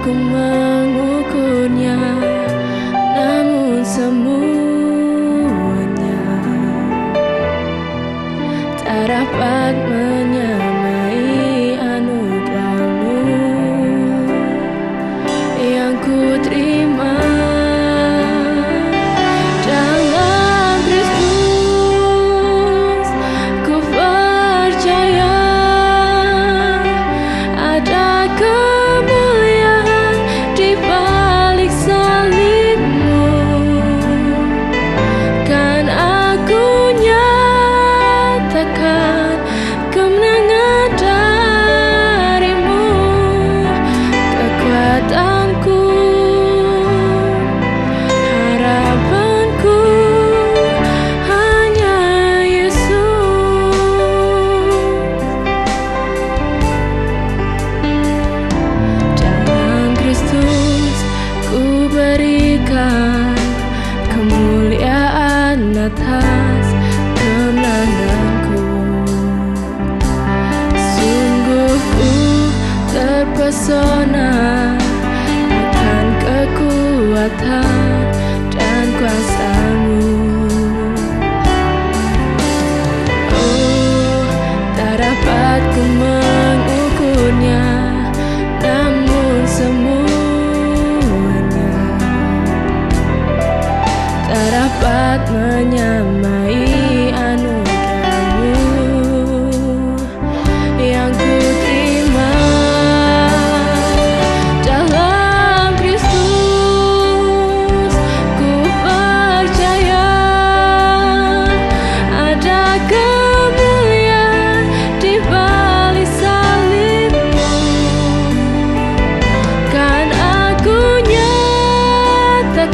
ku mengukurnya, namun semuanya tak dapat menyamai anugerah-Mu yang ku terima. Dalam Kristus ku percaya ada kemuliaan di balik salib-Mu. Kan aku nyatakan kemenangan dari-Mu, kekuatanku, harapanku hanya Yesus. Dalam Kristus ku berikan kemuliaan atas kemenanganku. Sungguh ku terpesona akan kekuatan dan kuasa-Mu. Oh, tak dapat ku mengukurnya, namun semuanya tak dapat menyamai anugerah-Mu yang ku terima. Dalam Kristus ku percaya ada kemuliaan di balik salib-Mu. Kan aku nyatakan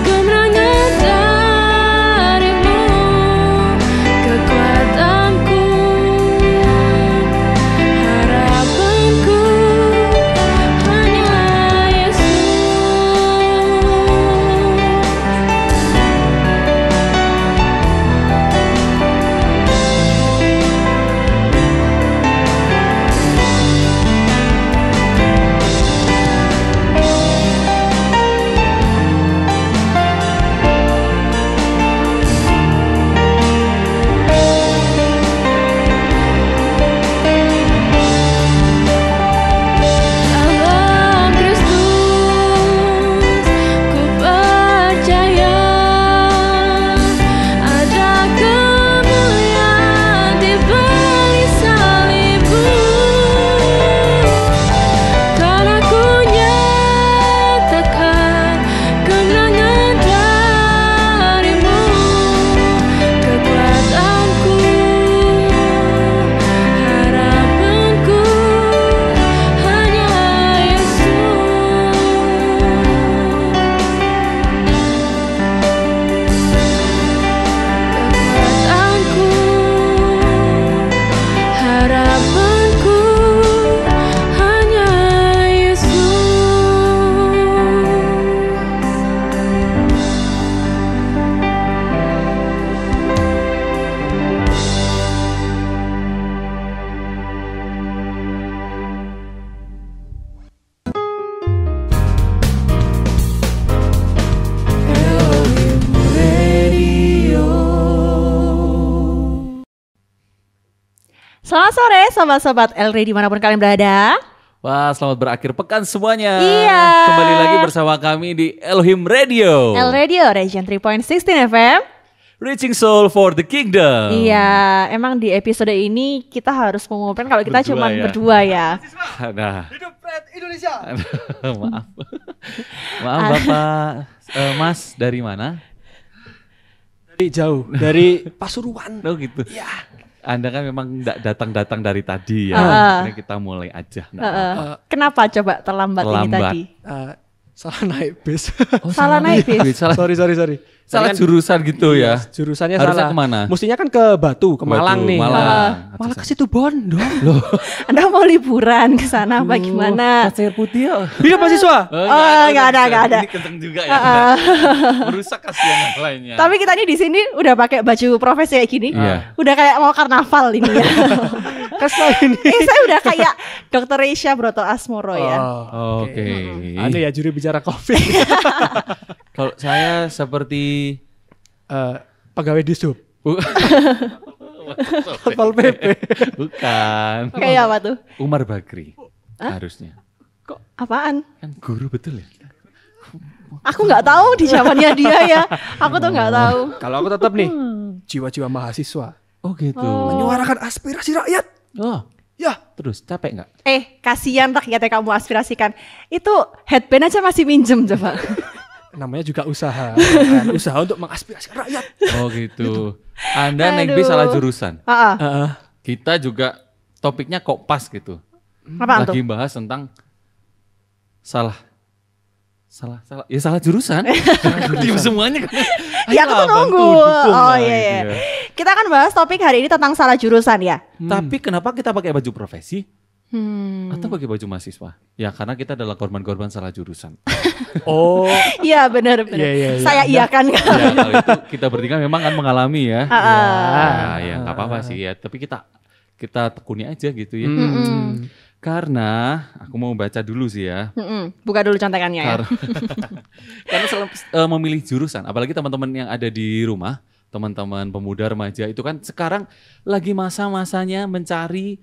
kemenangan dari-Mu, kekuatanku, harapanku hanya Yesus. Dalam Kristus ku percaya ada kemuliaan di balik salib-Mu. Kan aku nyatakan kemenangan dari-Mu, kekuatanku, harapanku hanya Yesus. Kekuatanku, harapanku hanya Selamat sore sobat-sobat Elri dimanapun kalian berada. Wah, selamat berakhir pekan semuanya. Iya. Kembali lagi bersama kami di Elohim Radio. El Radio Region 3.16 FM. Reaching Soul for the Kingdom. Iya, emang di episode ini kita harus mengumumkan kalau kita Berdua cuma ya. berdua ya. Nah, Hidup Red Indonesia. maaf. Maaf Bapak. Mas dari mana? Dari jauh, dari Pasuruan. Oh gitu. Ya. Anda kan memang datang-datang dari tadi ya. Akhirnya kita mulai aja. Nggak apa-apa. Kenapa coba terlambat ini Terlambat. tadi? Salah naik bis. Salah naik bis. Salah, sorry. salah Kan- jurusan gitu ya. Jurusannya Harusnya salah. kemana? Mestinya kan ke Batu, ke Malang Batu, nih. Malang. Malah ke situ Bondo. Loh, Anda mau liburan ke sana apa gimana? pasir putih ya. Hidup mahasiswa. nggak ada. Ini kenceng juga ya. Merusak kasihan yang lainnya. Tapi kita ini di sini udah pakai baju profesi kayak gini. Iya. Udah kayak mau karnaval ini ya. Kesel ini. Saya udah kayak Dr. Reisha Broto Asmoro ya. Oke. Anda ya juri bicara COVID. Kalau saya seperti Pegawai Dishub. Bu- Satpol PP. bukan. Kayak apa tuh? Umar Bakri harusnya. Apaan? Kan guru betul ya? Aku nggak tahu di zamannya dia ya. Aku tuh nggak tahu. Kalau aku tetap nih jiwa-jiwa mahasiswa Oh gitu. menyuarakan aspirasi rakyat. Oh, Ya, terus capek nggak? Kasihan rakyat yang kamu aspirasikan. Itu headband aja masih minjem coba. namanya juga usaha. Kan? Usaha untuk mengaspirasikan rakyat. Oh gitu. Anda naik Aduh. bis salah jurusan. Heeh. Heeh. Kita juga topiknya kok pas gitu. Apaan tuh? Lagi bahas tentang salah jurusan. Tim semuanya kan. Ya aku tuh Ayolah, nunggu. bantu, dukung Oh lah iya gitu iya. ya. Kita kan bahas topik hari ini tentang salah jurusan ya. Tapi kenapa kita pakai baju profesi Hmm. atau pakai baju mahasiswa? Ya karena kita adalah korban-korban salah jurusan. Oh, Iya benar benar. Iya, iya, iya. Saya iya kan. Ya kalau itu kita bertiga memang kan mengalami ya. Ya nggak apa-apa sih ya. Tapi kita tekuni aja gitu ya. Karena aku mau baca dulu sih ya. Buka dulu contekannya ya. Karena selalu memilih jurusan, apalagi teman-teman yang ada di rumah, teman-teman pemuda remaja itu kan sekarang lagi masa-masanya mencari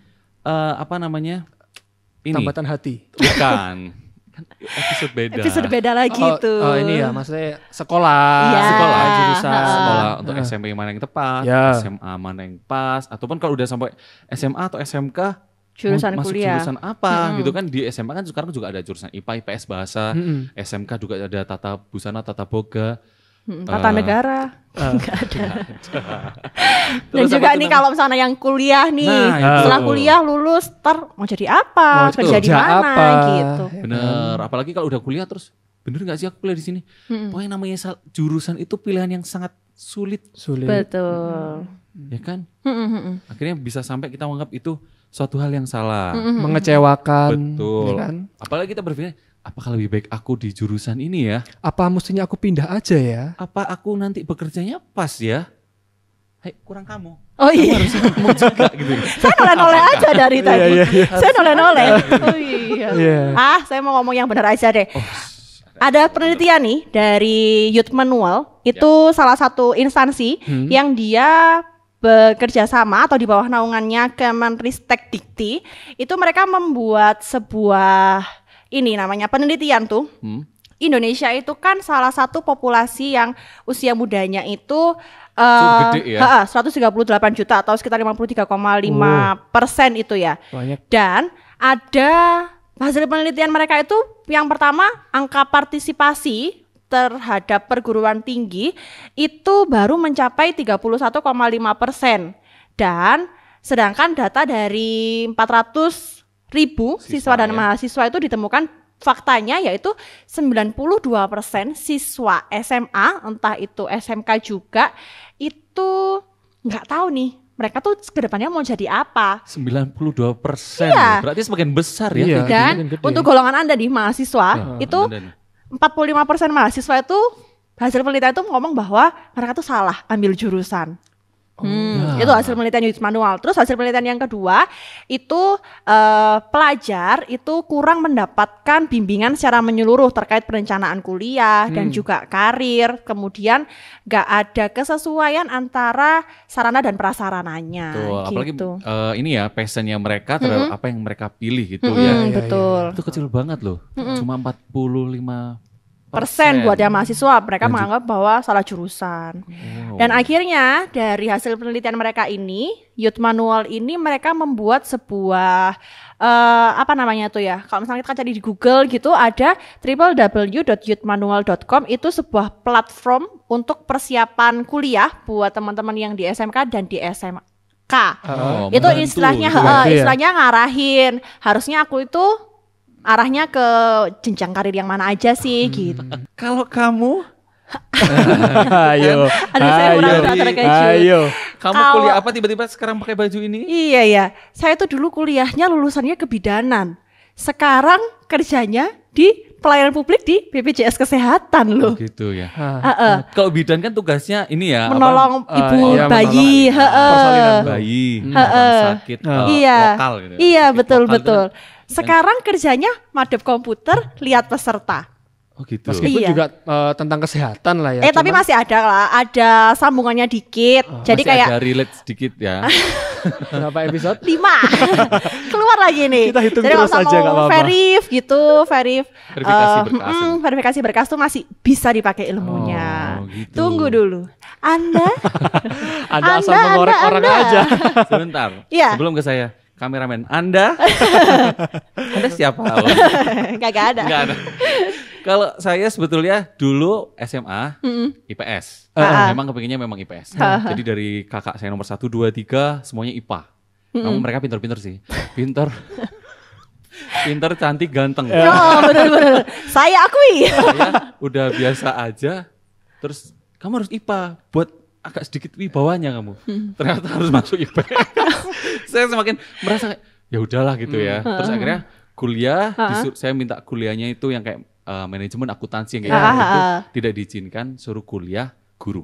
ini tambatan hati. bukan kan episode beda. Episode beda lagi tuh. Oh, ini ya, maksudnya sekolah. Iya. Sekolah jurusan. sekolah untuk SMP mana yang tepat, Ya. SMA mana yang pas, ataupun kalau udah sampai SMA atau SMK Jurusan mau masuk kuliah. jurusan apa gitu kan. Di SMA kan sekarang juga ada jurusan IPA, IPS, bahasa. SMK juga ada tata busana, tata boga. Tata negara. Nggak ada. Dan Terus juga apa nih tuh kalau misalnya yang kuliah nih, Nah, itu. setelah kuliah lulus, mau jadi apa, Mau kerja di kerja mana apa? gitu. Bener, apalagi kalau udah kuliah terus bener nggak sih aku kuliah di sini? Pokoknya namanya jurusan itu pilihan yang sangat sulit, Sulit. Betul. ya kan? Akhirnya bisa sampai kita menganggap itu suatu hal yang salah. Mengecewakan. Betul. Ya kan? Apalagi kita berpikir, apakah lebih baik aku di jurusan ini ya? Apa mestinya aku pindah aja ya? Apa aku nanti bekerjanya pas ya? Hei, kurang kamu. Oh iya, Kamu juga gitu. saya noleh-noleh aja dari tadi. iya, iya. Saya noleh-noleh. Oh iya. Iya. Saya mau ngomong yang benar aja deh. Ada penelitian nih dari Youth Manual, itu salah satu instansi yang dia bekerja sama atau di bawah naungannya Kemenristek Dikti. Itu mereka membuat sebuah ini namanya penelitian tuh. Indonesia itu kan salah satu populasi yang usia mudanya itu Cukup gede ya. 138 juta atau sekitar 53,5% itu ya. Banyak. Dan ada hasil penelitian mereka itu yang pertama angka partisipasi terhadap perguruan tinggi itu baru mencapai 31,5%. Dan sedangkan data dari 400.000 siswa dan mahasiswa itu ditemukan faktanya yaitu 92% siswa SMA, entah itu SMK juga, itu nggak tahu nih mereka tuh kedepannya mau jadi apa. 92%. Iya. Berarti semakin besar ya. Iya. Dan gede. untuk golongan Anda nih mahasiswa, itu Dan 45% mahasiswa itu hasil penelitian itu ngomong bahwa mereka tuh salah ambil jurusan. Itu hasil penelitian Youth Manual. Terus hasil penelitian yang kedua itu pelajar itu kurang mendapatkan bimbingan secara menyeluruh terkait perencanaan kuliah dan juga karir. Kemudian gak ada kesesuaian antara sarana dan prasarananya. Betul, apalagi Gitu. ini ya passionnya mereka terhadap apa yang mereka pilih gitu ya. Betul. Itu kecil banget loh, cuma 45%. Buat yang mahasiswa mereka Dan menganggap bahwa salah jurusan. Dan akhirnya dari hasil penelitian mereka ini, Youth Manual ini mereka membuat sebuah apa namanya tuh ya? Kalau misalnya kita cari di Google gitu ada www.youthmanual.com, itu sebuah platform untuk persiapan kuliah buat teman-teman yang di SMK dan di SMK. Itu membantu istilahnya gitu ya. istilahnya ngarahin. Harusnya aku itu arahnya ke jenjang karir yang mana aja sih gitu. Kalau kamu Ayo. Aduh, saya kurang terkejut. Ayo. kuliah apa tiba-tiba sekarang pakai baju ini? Iya ya, saya tuh dulu kuliahnya lulusannya kebidanan. Sekarang kerjanya di pelayanan publik di BPJS Kesehatan loh. Gitu ya. Heeh. Kalau bidan kan tugasnya ini ya, Menolong ibu iya, bayi, persalinan bayi, Heeh. sakit Iya. lokal gitu. Iya, Sakit betul lokal itu betul. kan- Sekarang kerjanya madep komputer, lihat peserta. Oh gitu. Meskipun Iya. juga tentang kesehatan lah ya. Tapi cuman- masih ada lah, ada sambungannya dikit. Jadi Masih kayak ada relate sedikit ya. berapa episode? 5 keluar lagi nih. Kita hitung jadi terus kalau aja, nggak mau apa-apa. verif gitu, Verifikasi berkas. verifikasi berkas tuh masih bisa dipakai ilmunya. Oh, gitu. Tunggu dulu. Anda Anda asal mengorek orang aja. Sebentar. Iya. Sebelum ke saya, kameramen Anda. Anda siapa? Oh, kagak ada. Enggak ada. Kalau saya sebetulnya dulu SMA IPS. Memang kepinginnya memang IPS. Jadi dari kakak saya nomor 1, 2, 3 semuanya IPA. Namun mereka pintar-pintar sih. Pintar. Pintar, cantik, ganteng. Oh, benar-benar. Saya akui. Saya udah biasa aja. Terus kamu harus IPA buat agak sedikit wibawanya kamu. Ternyata harus masuk IPS. Saya semakin merasa kayak, ya udahlah gitu ya. Terus akhirnya kuliah, saya minta kuliahnya itu yang kayak manajemen akuntansi yang kayak gitu, itu tidak diizinkan, suruh kuliah guru.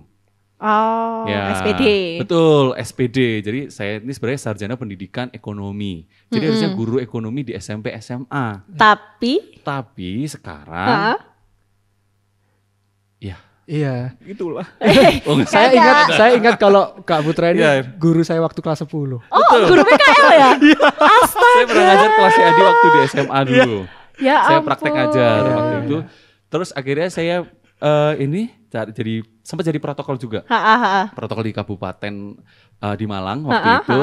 Oh, Ya, SPD. Betul, SPD. Jadi saya ini sebenarnya sarjana pendidikan ekonomi. Jadi harusnya guru ekonomi di SMP SMA. Tapi Tapi sekarang ya Iya. gitulah. Saya ingat kalau Kak Putra ini Iya. guru saya waktu kelas 10. guru PKL ya? Saya pernah ngajar kelas AD waktu di SMA dulu. Ya Saya ampun. praktek ajar waktu itu. Terus akhirnya saya jadi sempat jadi protokol juga. Protokol di kabupaten di Malang waktu itu.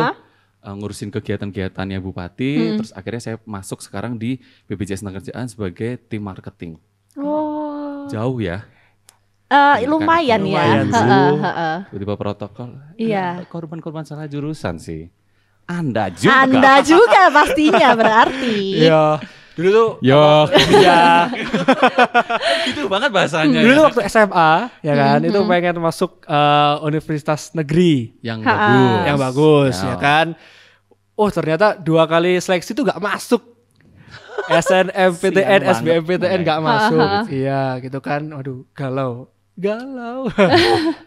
Ngurusin kegiatan-kegiatannya bupati. Terus akhirnya saya masuk sekarang di BPJS Tenagakerjaan sebagai tim marketing. Oh. Jauh ya. Lumayan ya. Lumayan dulu. Ha-ha. Tiba-tiba protokol. Iya. Korban-korban salah jurusan sih. Anda juga. Anda juga pastinya berarti. Iya. Dulu tuh Yo. iya. Itu banget bahasanya. Dulu tuh waktu SMA ya kan, itu pengen masuk universitas negeri Yang bagus. yang bagus Ya. ya kan. Oh, ternyata 2 kali seleksi tuh gak masuk. SNMPTN, Sian SBMPTN banget. gak masuk. Iya, gitu kan. Waduh, galau.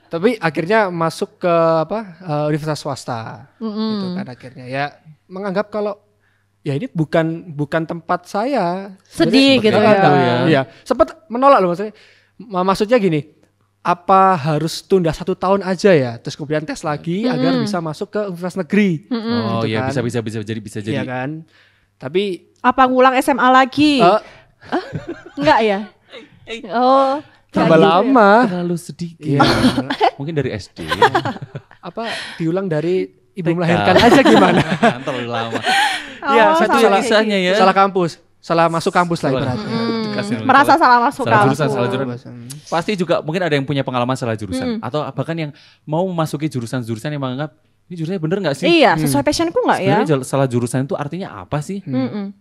Tapi akhirnya masuk ke universitas swasta. Gitu kan akhirnya ya menganggap kalau ya ini bukan tempat saya. Sedih Sebenarnya gitu seperti ya. itu. Iya, sempat menolak loh maksudnya. Maksudnya gini, apa harus tunda 1 tahun aja ya, terus kemudian tes lagi agar bisa masuk ke universitas negeri. Oh Gitu iya, kan. bisa jadi. Iya kan. Tapi Apa ngulang SMA lagi? Enggak ya? Oh. tambah gitu ya. lama. Terlalu sedikit. Iya. Mungkin dari SD. Apa diulang dari ibu melahirkan aja gimana? Terlalu lama. Iya, saya tuh sama salah kayak kisahnya ya. salah kampus, salah masuk kampus lah ibaratnya. Merasa salah masuk Salah kampus. jurusan, salah jurusan. Pasti juga mungkin ada yang punya pengalaman salah jurusan atau bahkan yang mau memasuki jurusan-jurusan yang menganggap ini jurusannya bener nggak sih? Iya, sesuai passionku enggak ya? Sebenarnya salah jurusan itu artinya apa sih?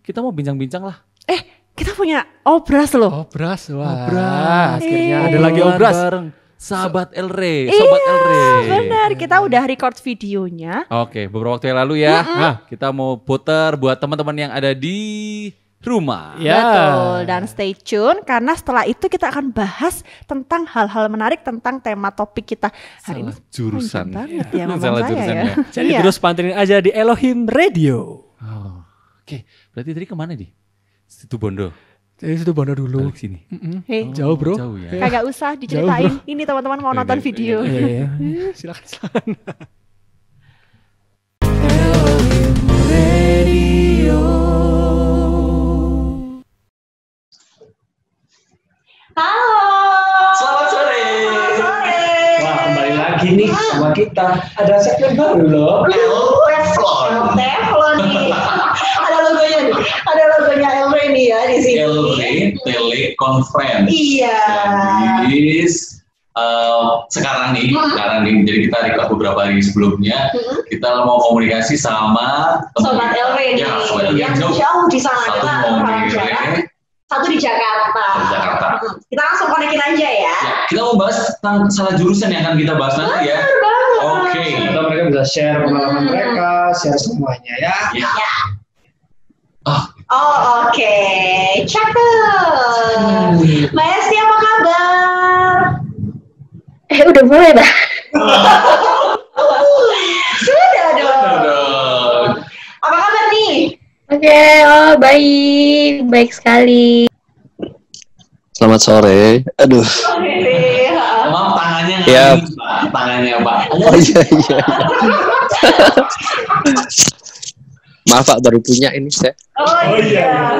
Kita mau bincang-bincang lah. Kita punya obras loh. Obras, wah. Obras. Akhirnya ada Obrolan lagi obras. bareng sahabat Elre, sobat Elre. Benar, kita udah record videonya. Oke, beberapa waktu yang lalu ya. Nah, kita mau putar buat teman-teman yang ada di rumah. Ya. Betul, dan stay tune karena setelah itu kita akan bahas tentang hal-hal menarik tentang tema topik kita hari ini. Salah jurusan. Panjang banget ya ngomong Salah saya jurusan ya. ya. Jadi Iya. terus pantengin aja di Elohim Radio. Oh, oke, berarti tadi kemana di? Situ Bondo. Jadi situ Bondo dulu. Balik sini. Hei, Jauh bro. Jauh ya. kagak usah diceritain. Ini teman-teman mau nonton video. Iya. Silakan. Selamat sore. Wah, kembali lagi nih sama kita. Ada segmen baru loh. Teflon nih. Ada logonya nih. Ada logonya Elre nih ya di sini. Elre Teleconference. Iya. Jadi sekarang nih, jadi kita record beberapa hari sebelumnya, kita mau komunikasi sama Sobat Elre nih. Ya, Sobat Elre. Yang jauh di sana. Satu Kita mau orang di Jawa. Elre, Satu di Jakarta. di Jakarta. Kita langsung konekin aja ya. Ya, kita mau bahas tentang salah jurusan yang akan kita bahas nanti ya. Oke. Atau mereka bisa share pengalaman mereka, share semuanya ya. Ya. Oh, oke. Cakep. Mbak Esti apa kabar? Udah mulai dah. Sudah dong. Aduh. Apa kabar nih? Oke, baik sekali. Selamat sore. Aduh. Oke. Maaf tangannya Ya. ngangin, Pak. Tangannya, Pak. Oh iya. Maaf Pak, baru punya ini saya. Oh iya.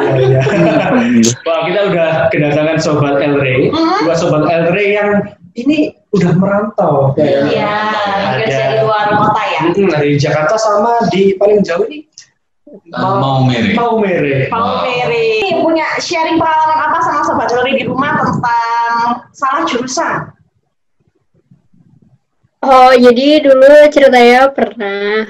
Wah, kita udah kedatangan Sobat Elre. Dua Sobat Elre yang ini udah merantau. Iya, kerja di luar kota ya. Dari Jakarta sama di paling jauh nih Mau mirip. Maumere. Mau Mary punya sharing pengalaman apa sama Sobat Elri di rumah tentang salah jurusan? Oh, jadi dulu ceritanya pernah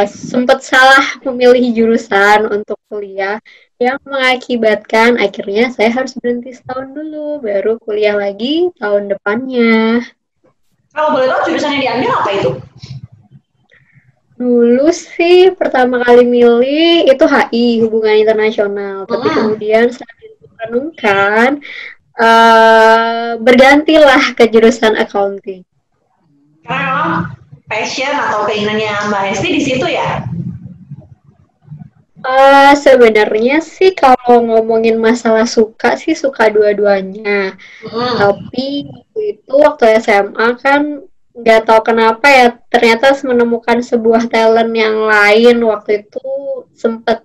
sempat salah memilih jurusan untuk kuliah yang mengakibatkan akhirnya saya harus berhenti setahun dulu, baru kuliah lagi tahun depannya. Kalau boleh tahu jurusan yang diambil apa itu? Dulu sih pertama kali milih itu HI, Hubungan Internasional, tapi kemudian setelah direnungkan bergantilah ke jurusan accounting. Karena memang passion atau keinginannya Mbak Esti di situ ya? Sebenarnya sih kalau ngomongin masalah suka sih suka dua-duanya. Tapi itu waktu SMA kan nggak tahu kenapa ya ternyata menemukan sebuah talent yang lain waktu itu sempet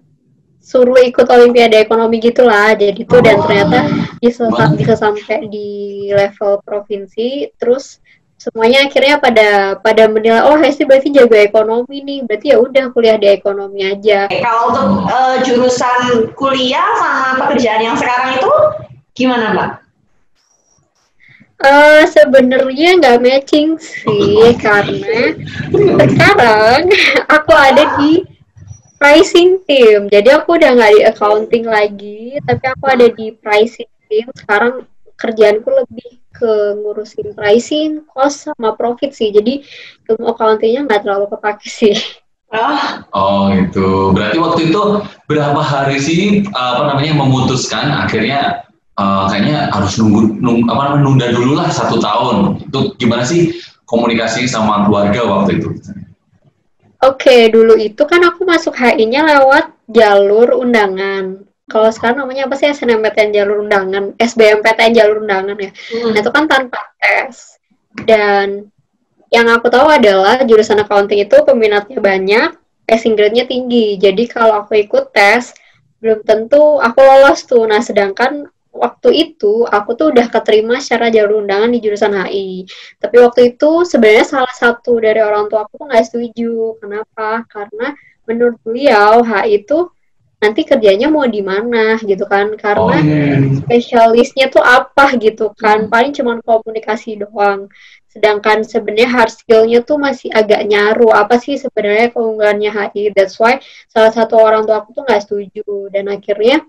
suruh ikut Olimpiade Ekonomi gitulah. Jadi itu dan ternyata bisa sampai di level provinsi. Terus semuanya akhirnya pada menilai oh Hesti berarti jago ekonomi nih, berarti ya udah kuliah di ekonomi aja. Kalau untuk jurusan kuliah sama pekerjaan yang sekarang itu gimana Mbak? Sebenarnya nggak matching sih karena sekarang aku ada di pricing team, jadi aku udah nggak di accounting lagi, tapi aku ada di pricing team. Sekarang kerjaanku lebih ke ngurusin pricing, cost, sama profit sih. Jadi ilmu accounting-nya nggak terlalu kepake sih. Oh gitu. Berarti waktu itu berapa hari sih memutuskan akhirnya kayaknya harus nunda dulu lah 1 tahun. Itu gimana sih komunikasi sama keluarga waktu itu? Oke, dulu itu kan aku masuk HI-nya lewat jalur undangan. Kalau sekarang namanya apa sih SNMPTN jalur undangan, SBMPTN jalur undangan ya. Nah itu kan tanpa tes. Dan yang aku tahu adalah jurusan accounting itu peminatnya banyak, passing grade-nya tinggi. Jadi kalau aku ikut tes, belum tentu aku lolos tuh. Nah sedangkan waktu itu aku tuh udah keterima secara jalur undangan di jurusan HI. Tapi waktu itu sebenarnya salah satu dari orang tua aku nggak setuju. Kenapa? Karena menurut beliau HI itu nanti kerjanya mau di mana gitu kan, karena spesialisnya tuh apa gitu kan, paling cuma komunikasi doang, sedangkan sebenarnya hard skill-nya tuh masih agak nyaru apa sih sebenarnya keunggulannya HI. That's why salah satu orang tua aku tuh nggak setuju, dan akhirnya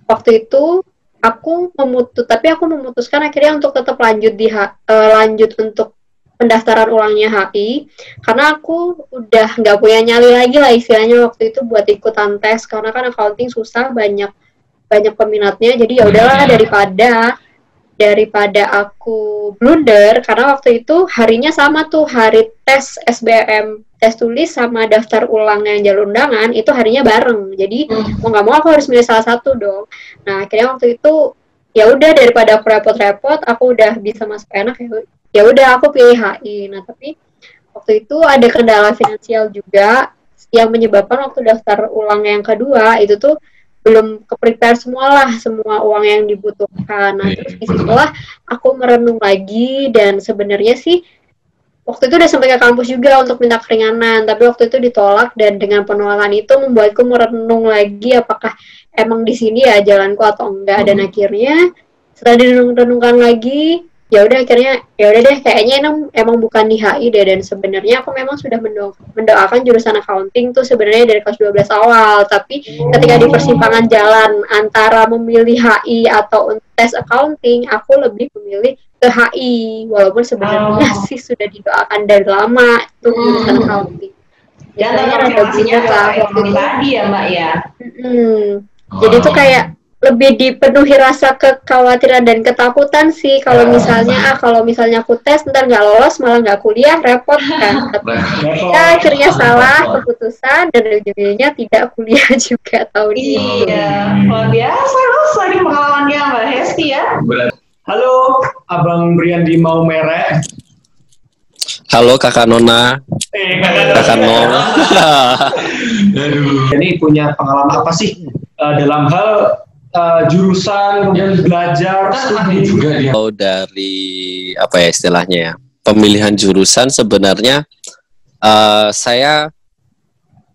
waktu itu aku memutuskan akhirnya untuk tetap lanjut untuk pendaftaran ulangnya HI, karena aku udah nggak punya nyali lagi lah istilahnya waktu itu buat ikutan tes, karena kan accounting susah, banyak peminatnya. Jadi ya udahlah daripada aku blunder, karena waktu itu harinya sama tuh, hari tes SBM tes tulis sama daftar ulang yang jalur undangan itu harinya bareng. Jadi mau nggak mau aku harus milih salah satu dong. Nah akhirnya waktu itu ya udah daripada aku repot-repot, aku udah bisa masuk enak ya udah aku pilih HI. Nah tapi waktu itu ada kendala finansial juga yang menyebabkan waktu daftar ulang yang kedua itu tuh belum ke-prepare semua uang yang dibutuhkan. Nah terus disitulah aku merenung lagi, dan sebenarnya sih waktu itu udah sampai ke kampus juga untuk minta keringanan, tapi waktu itu ditolak, dan dengan penolakan itu membuatku merenung lagi apakah emang di sini ya jalanku atau enggak. Dan akhirnya setelah direnung-renungkan lagi, ya udah deh kayaknya emang bukan di HI deh. Dan sebenarnya aku memang sudah mendoakan jurusan accounting tuh sebenarnya dari kelas 12 awal, tapi ketika di persimpangan jalan antara memilih HI atau tes accounting, aku lebih memilih ke HI, walaupun sebenarnya sih sudah didoakan dari lama tuh jurusan accounting. Dan terkonfirmasinya ke ekonomi tadi ya Mbak ya. Jadi tuh kayak lebih dipenuhi rasa kekhawatiran dan ketakutan sih kalau misalnya aku tes ntar nggak lolos malah nggak kuliah repot kan. Ya akhirnya salah keputusan dan ujung-ujungnya tidak kuliah juga tahun itu. Iya, luar biasa loh sharing pengalamannya Mbak Hesti ya. Halo, Abang Brian di Maumere. Halo Kakak Nona, Kakak Nona. Ini punya pengalaman apa sih dalam hal jurusan, kemudian belajar, studi juga dia. Oh, dari apa ya istilahnya ya, pemilihan jurusan sebenarnya saya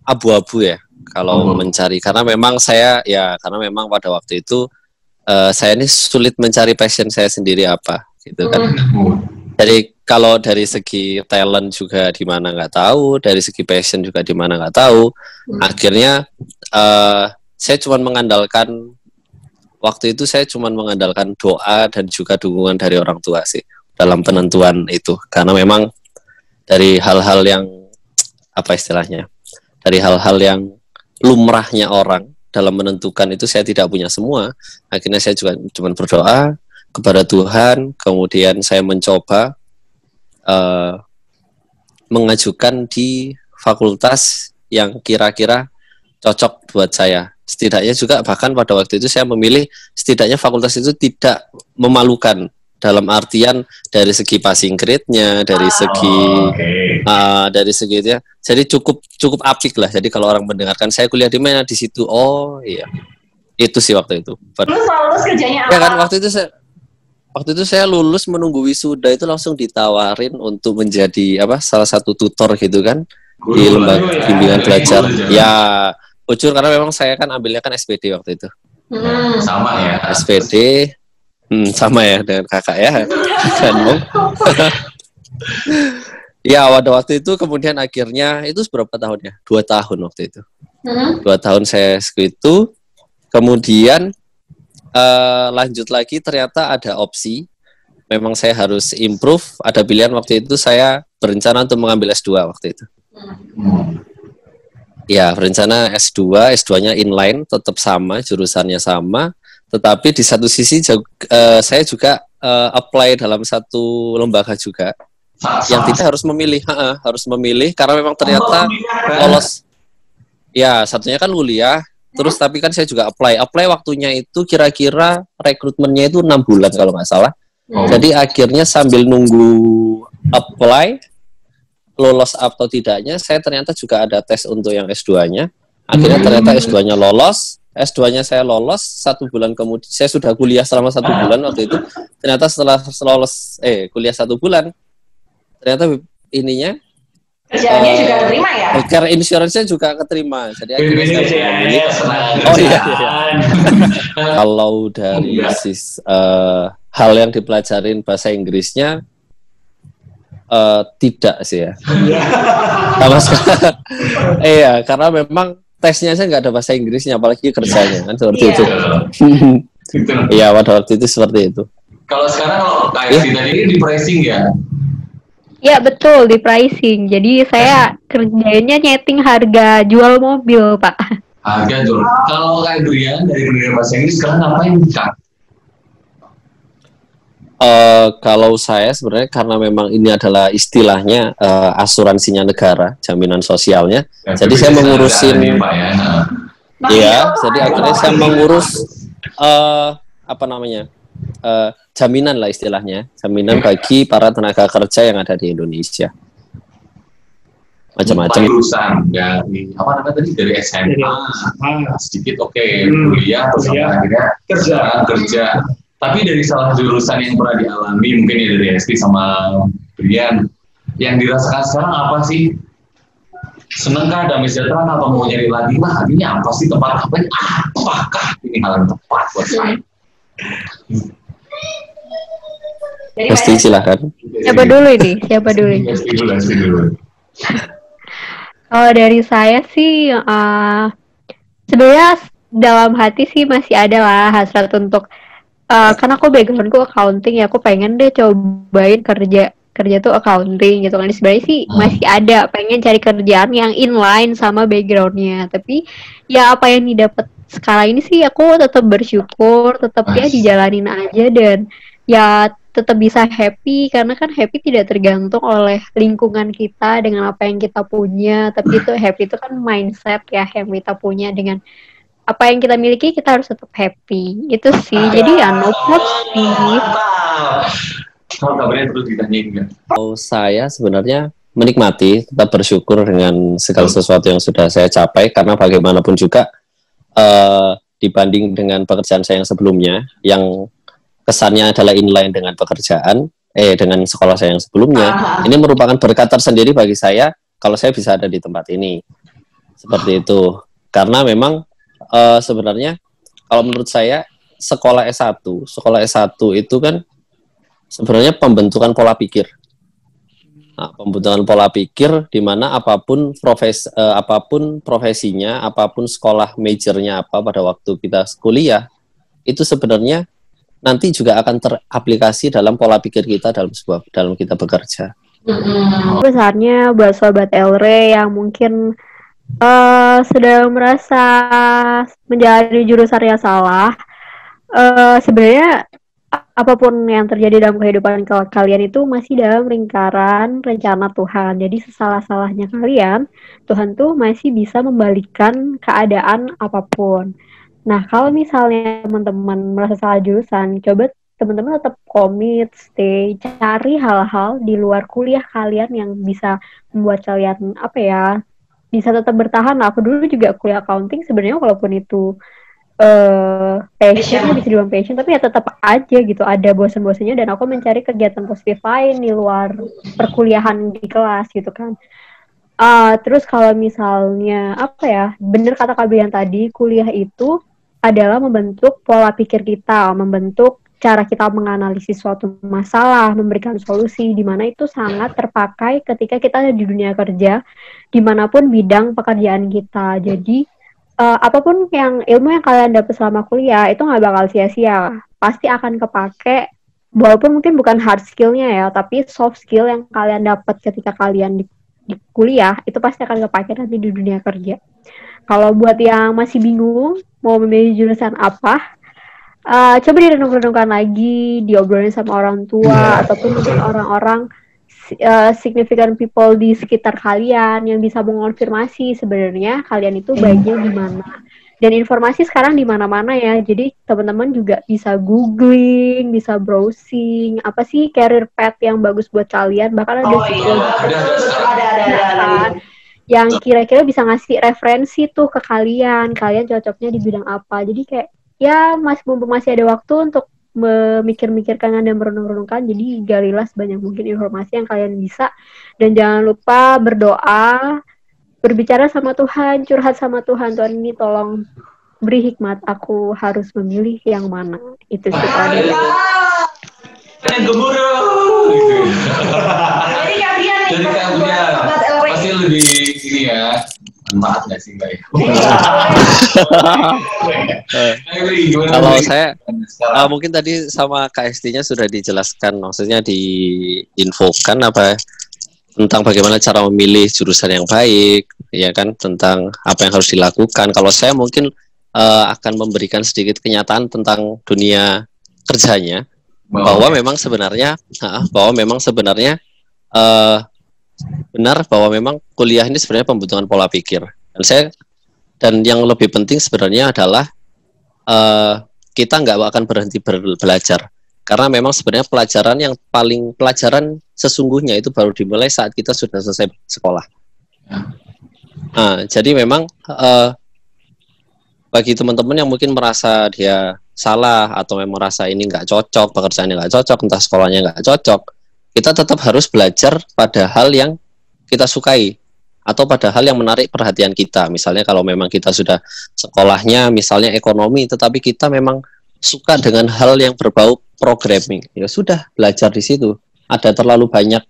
abu-abu ya kalau mencari, karena memang pada waktu itu saya ini sulit mencari passion saya sendiri apa gitu kan. Jadi kalau dari segi talent juga di mana nggak tahu, dari segi passion juga di mana nggak tahu. Akhirnya saya cuma mengandalkan doa dan juga dukungan dari orang tua sih dalam penentuan itu, karena memang dari hal-hal yang dari hal-hal yang lumrahnya orang dalam menentukan itu saya tidak punya semua. Akhirnya saya juga cuma berdoa kepada Tuhan, kemudian saya mencoba mengajukan di fakultas yang kira-kira cocok buat saya. Setidaknya juga bahkan pada waktu itu saya memilih setidaknya fakultas itu tidak memalukan dalam artian dari segi passing grade-nya, dari segi itu ya. Jadi cukup apik lah. Jadi kalau orang mendengarkan saya kuliah di mana, di situ, oh iya. Itu sih waktu itu. Terus lulus kerjanya apa? Ya kan waktu itu saya lulus menunggu wisuda itu langsung ditawarin untuk menjadi salah satu tutor gitu kan di lembaga bimbingan belajar. Ya, jujur karena memang saya kan ambilnya kan SPD waktu itu. Sama ya. SPD sama ya dengan kakak ya. Ya, waktu itu kemudian akhirnya itu berapa tahun ya? 2 tahun waktu itu. 2 tahun saya itu. Kemudian lanjut lagi ternyata ada opsi. Memang saya harus improve. Ada pilihan waktu itu saya berencana untuk mengambil S2 waktu itu. Ya, berencana S2, S2-nya inline, tetap sama, jurusannya sama. Tetapi di satu sisi saya juga apply dalam satu lembaga juga. Yang tidak harus memilih karena memang ternyata lolos. Ya, satunya kan kuliah, terus tapi kan saya juga apply waktunya itu kira-kira rekrutmennya itu 6 bulan kalau nggak salah. Jadi akhirnya sambil nunggu apply, lolos atau tidaknya, saya ternyata juga ada tes untuk yang S2-nya. Akhirnya ternyata S2-nya lolos. S2-nya saya lolos 1 bulan kemudian. Saya sudah kuliah selama 1 bulan waktu itu. Ternyata setelah lolos kuliah 1 bulan, ternyata ininya kerjaannya juga keterima ya? Care insurance-nya juga keterima. Jadi akhirnya saya memilih. Kalau dari hal yang dipelajarin bahasa Inggrisnya tidak sih ya. Sama sekali. Iya, karena memang tesnya saya nggak ada bahasa Inggrisnya, apalagi kerjanya kan seperti itu. Iya, pada waktu itu seperti itu. Kalau sekarang kayak tadi di pricing ya? Ya betul, di pricing. Jadi saya kerjainnya nyeting harga jual mobil, Pak. Harga jual. Kalau kayak Brian dari dunia bahasa Inggris sekarang ngapain, Kak? Kalau saya sebenarnya karena memang ini adalah istilahnya asuransinya negara, jaminan sosialnya. Ya, jadi saya mengurusin, jadi akhirnya saya mengurus jaminan lah istilahnya, jaminan bagi para tenaga kerja yang ada di Indonesia. Macam-macam. Urusan ya, dari SMA sedikit kuliah terus akhirnya kerja. Tapi dari salah jurusan yang pernah dialami mungkin ya dari Hesti sama Brian, yang dirasakan sekarang apa sih? Senengkah, damai sejahtera, atau mau nyari lagi lah? Ini apa sih, tempat apa? Apakah ini hal yang tepat buat saya? Hesti silahkan. Siapa dulu ini? Hesti dulu. Kalau dari saya sih sebenarnya dalam hati sih masih ada lah hasrat untuk karena aku backgroundku accounting ya, aku pengen deh cobain kerja tuh accounting gitu kan. Sebenarnya sih masih ada pengen cari kerjaan yang inline sama backgroundnya, tapi ya apa yang didapat sekarang ini sih aku tetap bersyukur, tetap ya dijalanin aja dan ya tetap bisa happy karena kan happy tidak tergantung oleh lingkungan kita dengan apa yang kita punya, tapi itu happy itu kan mindset ya yang kita punya dengan apa yang kita miliki kita harus tetap happy itu sih. Jadi ya no props sih. Kalau kabarnya terus ditanyain nggak? Oh, saya sebenarnya menikmati, tetap bersyukur dengan segala sesuatu yang sudah saya capai karena bagaimanapun juga dibanding dengan pekerjaan saya yang sebelumnya yang kesannya adalah inline dengan dengan sekolah saya yang sebelumnya, ini merupakan berkat tersendiri bagi saya kalau saya bisa ada di tempat ini seperti itu. Karena memang sebenarnya kalau menurut saya sekolah S1 itu kan sebenarnya pembentukan pola pikir. Nah, pembentukan pola pikir di mana apapun profesinya, apapun sekolah majornya apa pada waktu kita kuliah, itu sebenarnya nanti juga akan teraplikasi dalam pola pikir kita dalam kita bekerja. Besarnya buat sobat Elre yang mungkin sedang merasa menjalani jurusan yang salah, sebenarnya apapun yang terjadi dalam kehidupan kalian itu masih dalam lingkaran rencana Tuhan. Jadi sesalah-salahnya kalian, Tuhan tuh masih bisa membalikan keadaan apapun. Nah, kalau misalnya teman-teman merasa salah jurusan, coba teman-teman tetap komit, stay, cari hal-hal di luar kuliah kalian yang bisa membuat kalian bisa tetap bertahan. Aku dulu juga kuliah accounting sebenarnya walaupun itu passionnya bisa dibilang passion, tapi ya tetap aja gitu ada bosan-bosannya dan aku mencari kegiatan positif lain di luar perkuliahan di kelas gitu kan. Terus kalau misalnya bener kata Kak Brian tadi, kuliah itu adalah membentuk pola pikir kita, membentuk cara kita menganalisis suatu masalah, memberikan solusi, di mana itu sangat terpakai ketika kita ada di dunia kerja, dimanapun bidang pekerjaan kita. Jadi apapun ilmu yang kalian dapat selama kuliah itu nggak bakal sia-sia, pasti akan kepake, walaupun mungkin bukan hard skill-nya ya, tapi soft skill yang kalian dapat ketika kalian di kuliah itu pasti akan kepake nanti di dunia kerja. Kalau buat yang masih bingung mau memilih jurusan apa, coba direnung-renungkan lagi, diobrolin sama orang tua ataupun mungkin orang-orang significant people di sekitar kalian yang bisa mengonfirmasi sebenarnya kalian itu baiknya di mana. Dan informasi sekarang di mana-mana ya. Jadi teman-teman juga bisa googling, bisa browsing, apa sih career path yang bagus buat kalian. Bahkan ada yang kira-kira bisa ngasih referensi tuh ke kalian cocoknya di bidang apa. Jadi kayak ya masih ada waktu untuk memikir-mikirkan dan merenung-renungkan, jadi galilah sebanyak mungkin informasi yang kalian bisa, dan jangan lupa berdoa, berbicara sama Tuhan, curhat sama Tuhan. Tuhan ini tolong beri hikmat, aku harus memilih yang mana. Itu sih tadi. Yang gemuruh jadi kalian pasti lebih ini ya, manfaat nggak sih Mbak? Kalau saya mungkin tadi sama KST-nya sudah dijelaskan, maksudnya diinfokan tentang bagaimana cara memilih jurusan yang baik, ya kan, tentang apa yang harus dilakukan. Kalau saya mungkin akan memberikan sedikit kenyataan tentang dunia kerjanya, bahwa memang sebenarnya benar bahwa memang kuliah ini sebenarnya pembentukan pola pikir. Dan yang lebih penting sebenarnya adalah kita nggak akan berhenti belajar, karena memang sebenarnya pelajaran sesungguhnya itu baru dimulai saat kita sudah selesai sekolah. Nah, jadi memang bagi teman-teman yang mungkin merasa dia salah atau memang merasa ini nggak cocok, pekerjaannya nggak cocok, entah sekolahnya nggak cocok, kita tetap harus belajar pada hal yang kita sukai atau pada hal yang menarik perhatian kita. Misalnya kalau memang kita sudah sekolahnya misalnya ekonomi, tetapi kita memang suka dengan hal yang berbau programming, ya sudah belajar di situ. Ada terlalu banyak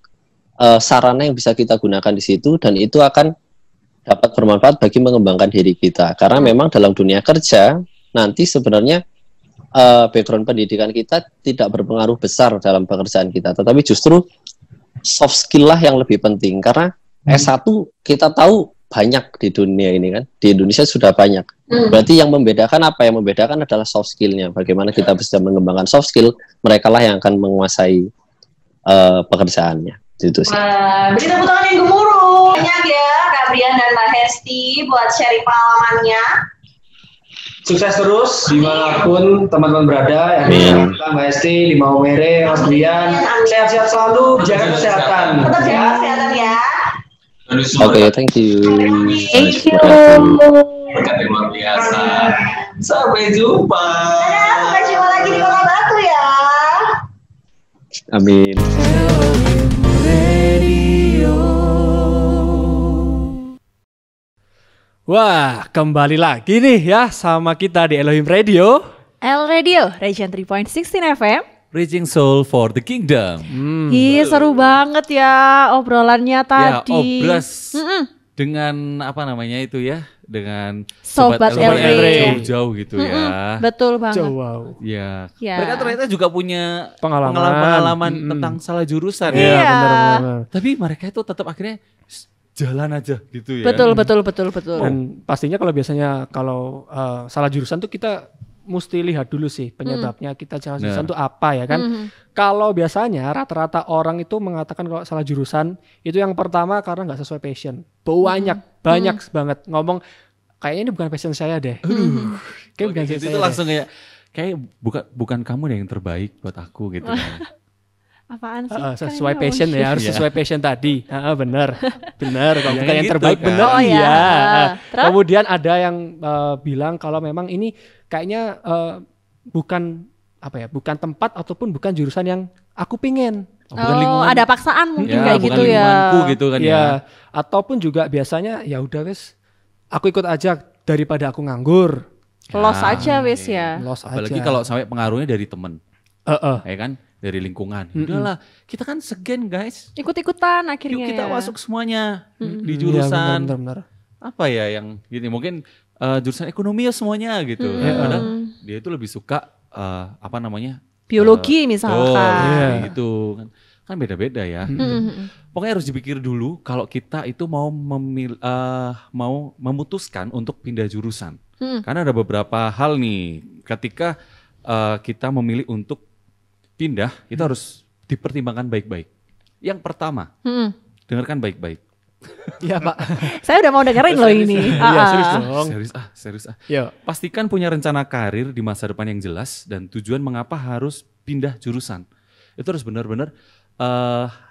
sarana yang bisa kita gunakan di situ, dan itu akan dapat bermanfaat bagi mengembangkan diri kita. Karena memang dalam dunia kerja nanti sebenarnya background pendidikan kita tidak berpengaruh besar dalam pekerjaan kita, tetapi justru soft skill lah yang lebih penting. Karena S1 kita tahu banyak di dunia ini kan. Di Indonesia sudah banyak. Berarti yang membedakan apa? Yang membedakan adalah soft skill-nya. Bagaimana kita bisa mengembangkan soft skill, mereka lah yang akan menguasai pekerjaannya. Itu sih. Beri tepuk tangan yang gemuruh. Banyak ya Kak Brian dan Mbak Hesti buat sharing pengalamannya. Sukses terus dimanapun teman-teman berada, Amin. Mbak Hesti, di Maumere, Mas Brian, sehat-sehat selalu, jaga kesehatan. Tetap jaga kesehatan ya. Oke, thank you. Thank you. Berkat yang luar biasa. Sampai jumpa. Sampai jumpa lagi di Kota Batu ya. Amin. Wah, kembali lagi nih ya sama kita di Elohim Radio. L Radio, Region 3.16 FM. Reaching Soul for the Kingdom. Ih, seru banget ya obrolannya tadi. Ya, obras dengan apa namanya itu ya, dengan Sobat L LR. jauh-jauh gitu ya. Betul banget. Wow. Ya. Ya. Mereka ternyata juga punya Pengalaman. tentang salah jurusan Iya. ya. Benar-benar. Tapi mereka itu tetap akhirnya jalan aja gitu ya. Betul. Dan pastinya kalau salah jurusan tuh kita mesti lihat dulu sih penyebabnya kita salah jurusan tuh apa ya kan. Kalau biasanya rata-rata orang itu mengatakan kalau salah jurusan itu yang pertama karena nggak sesuai passion. Banyak banget ngomong kayaknya ini bukan passion saya deh. Kayak bukan passion Itu saya langsung kayak bukan kamu deh yang terbaik buat aku gitu kan. Apaan sih? sesuai Kayaknya passion ya, harus Iya. sesuai passion tadi. Benar. Kalau Yang bukan yang gitu terbaik kan. benar. Oh, iya. Terus? Kemudian ada yang bilang kalau memang ini kayaknya bukan tempat ataupun bukan jurusan yang aku pingin. Bukan lingkungan. Ada paksaan mungkin Ya, kayak bukan gitu ya. lingkunganku gitu kan ya. Ya, ataupun juga biasanya ya udah wes aku ikut aja daripada aku nganggur. Los aja wes ya. Los Apalagi aja. kalau sampai pengaruhnya dari temen, ya kan, dari lingkungan. Udahlah, kita kan segen guys. Ikut-ikutan Yuk akhirnya. kita ya. masuk semuanya di Iya, jurusan benar. apa ya yang gini mungkin jurusan ekonomi ya semuanya gitu. Padahal dia itu lebih suka apa namanya Biologi misalkan. kayak Iya. gitu kan beda-beda ya. Pokoknya harus dipikir dulu kalau kita itu mau memutuskan untuk pindah jurusan. Karena ada beberapa hal nih ketika kita memilih untuk pindah itu harus dipertimbangkan baik-baik. Yang pertama, dengarkan baik-baik. Iya, Pak. Saya udah mau dengerin loh ini. Iya, serius dong. Serius. Yo. Pastikan punya rencana karir di masa depan yang jelas dan tujuan mengapa harus pindah jurusan. Itu harus benar-benar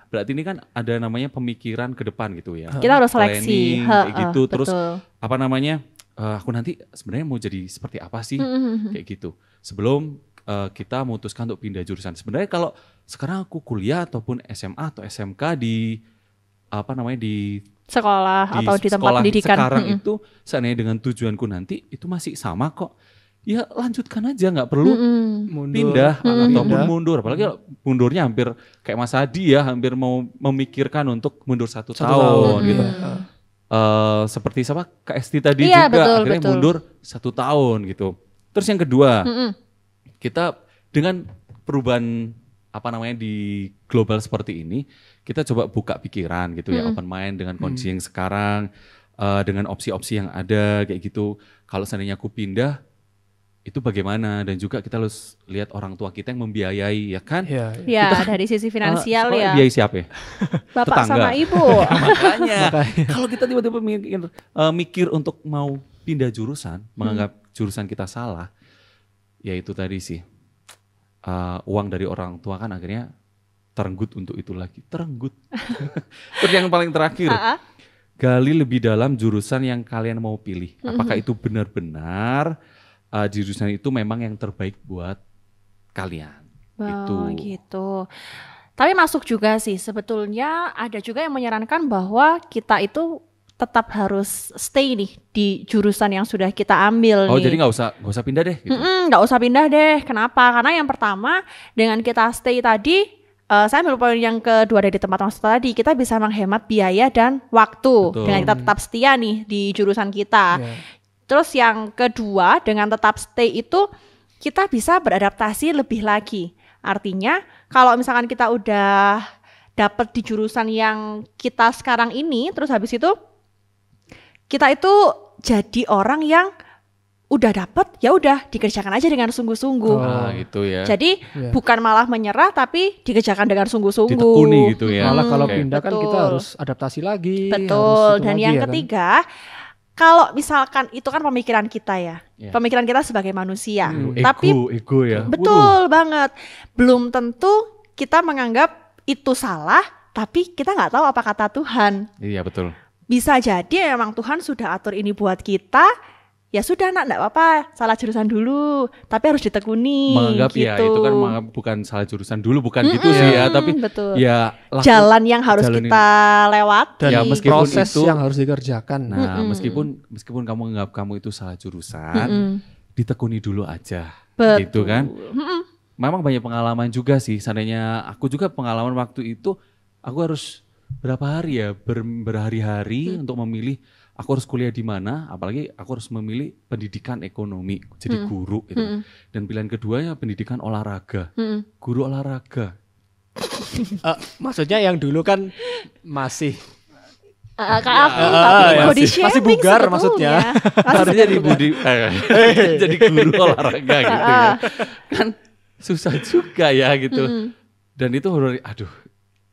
berarti ini kan ada namanya pemikiran ke depan gitu ya. Kita harus seleksi. Planning, kayak gitu. Terus Betul. apa namanya? Aku nanti sebenarnya mau jadi seperti apa sih? Kayak gitu. Sebelum kita memutuskan untuk pindah jurusan. Sebenarnya kalau sekarang aku kuliah ataupun SMA atau SMK di apa namanya di Sekolah atau di tempat sekolah pendidikan. sekarang itu seandainya dengan tujuanku nanti itu masih sama kok. Ya lanjutkan aja, nggak perlu pindah ataupun mundur. Apalagi kalau mundurnya hampir kayak Mas Hadi ya, hampir mau memikirkan untuk mundur satu tahun gitu. Seperti siapa Kak Esti tadi Iya, juga betul, akhirnya betul. mundur 1 tahun gitu. Terus yang kedua, kita dengan perubahan apa namanya di global seperti ini, kita coba buka pikiran gitu ya, open mind dengan kondisi yang sekarang, dengan opsi-opsi yang ada kayak gitu. Kalau seandainya aku pindah, itu bagaimana? Dan juga kita harus lihat orang tua kita yang membiayai, ya kan? Iya. Ya, dari sisi finansial Sekolah ya. biayai siapa ya? Bapak tetangga. sama ibu. Makanya, kalau kita tiba-tiba mikir untuk mau pindah jurusan, menganggap jurusan kita salah, ya itu tadi sih. Uang dari orang tua kan akhirnya terenggut untuk itu lagi. Terenggut. Terus yang paling terakhir, gali lebih dalam jurusan yang kalian mau pilih. Apakah itu benar-benar jurusan itu memang yang terbaik buat kalian. Oh, gitu. Tapi masuk juga sih, sebetulnya ada juga yang menyarankan bahwa kita itu tetap harus stay nih di jurusan yang sudah kita ambil Oh, nih. jadi nggak usah pindah deh gitu. Nggak usah pindah deh. Kenapa? Karena yang pertama dengan kita stay tadi, saya ambil poin yang kedua dari tempat master tadi, kita bisa menghemat biaya dan waktu. Betul. Dengan kita tetap setia nih di jurusan kita. Terus yang kedua, dengan tetap stay itu kita bisa beradaptasi lebih lagi. Artinya kalau misalkan kita udah dapet di jurusan yang kita sekarang ini, terus habis itu kita itu jadi orang yang udah dapet ya udah dikerjakan aja dengan sungguh-sungguh. Nah, gitu ya. Jadi Iya. bukan malah menyerah tapi dikerjakan dengan sungguh-sungguh. Ditekuni gitu ya. Malah kalau Oke. pindah kan kita Betul. harus adaptasi lagi. Betul. harus itu Dan lagi yang ya kan. ketiga, kalau misalkan itu kan pemikiran kita ya. Iya. Pemikiran kita sebagai manusia. Ego, Tapi ego ya. betul banget. Belum tentu kita menganggap itu salah, tapi kita nggak tahu apa kata Tuhan. Iya betul. Bisa jadi memang Tuhan sudah atur ini buat kita. Ya sudah nak, enggak apa-apa, salah jurusan dulu, tapi harus ditekuni. Menganggap gitu. ya itu kan menganggap bukan salah jurusan dulu, bukan gitu sih ya, tapi betul. ya Jalan yang harus jalan kita lewat. Dan Ya, meskipun proses itu- yang harus dikerjakan. Nah, meskipun kamu menganggap kamu itu salah jurusan, ditekuni dulu aja. Betul. Gitu kan? Memang banyak pengalaman juga sih. Seandainya aku juga pengalaman waktu itu, aku harus berapa hari ya, berhari-hari untuk memilih aku harus kuliah di mana, apalagi aku harus memilih pendidikan ekonomi, jadi guru gitu. Dan pilihan keduanya pendidikan olahraga, guru olahraga. Maksudnya yang dulu kan masih Kayak aku ya, body masih shaming bugar sebetulnya. maksudnya. Harusnya di jadi guru olahraga gitu ya. Kan susah juga ya gitu. Dan itu aduh,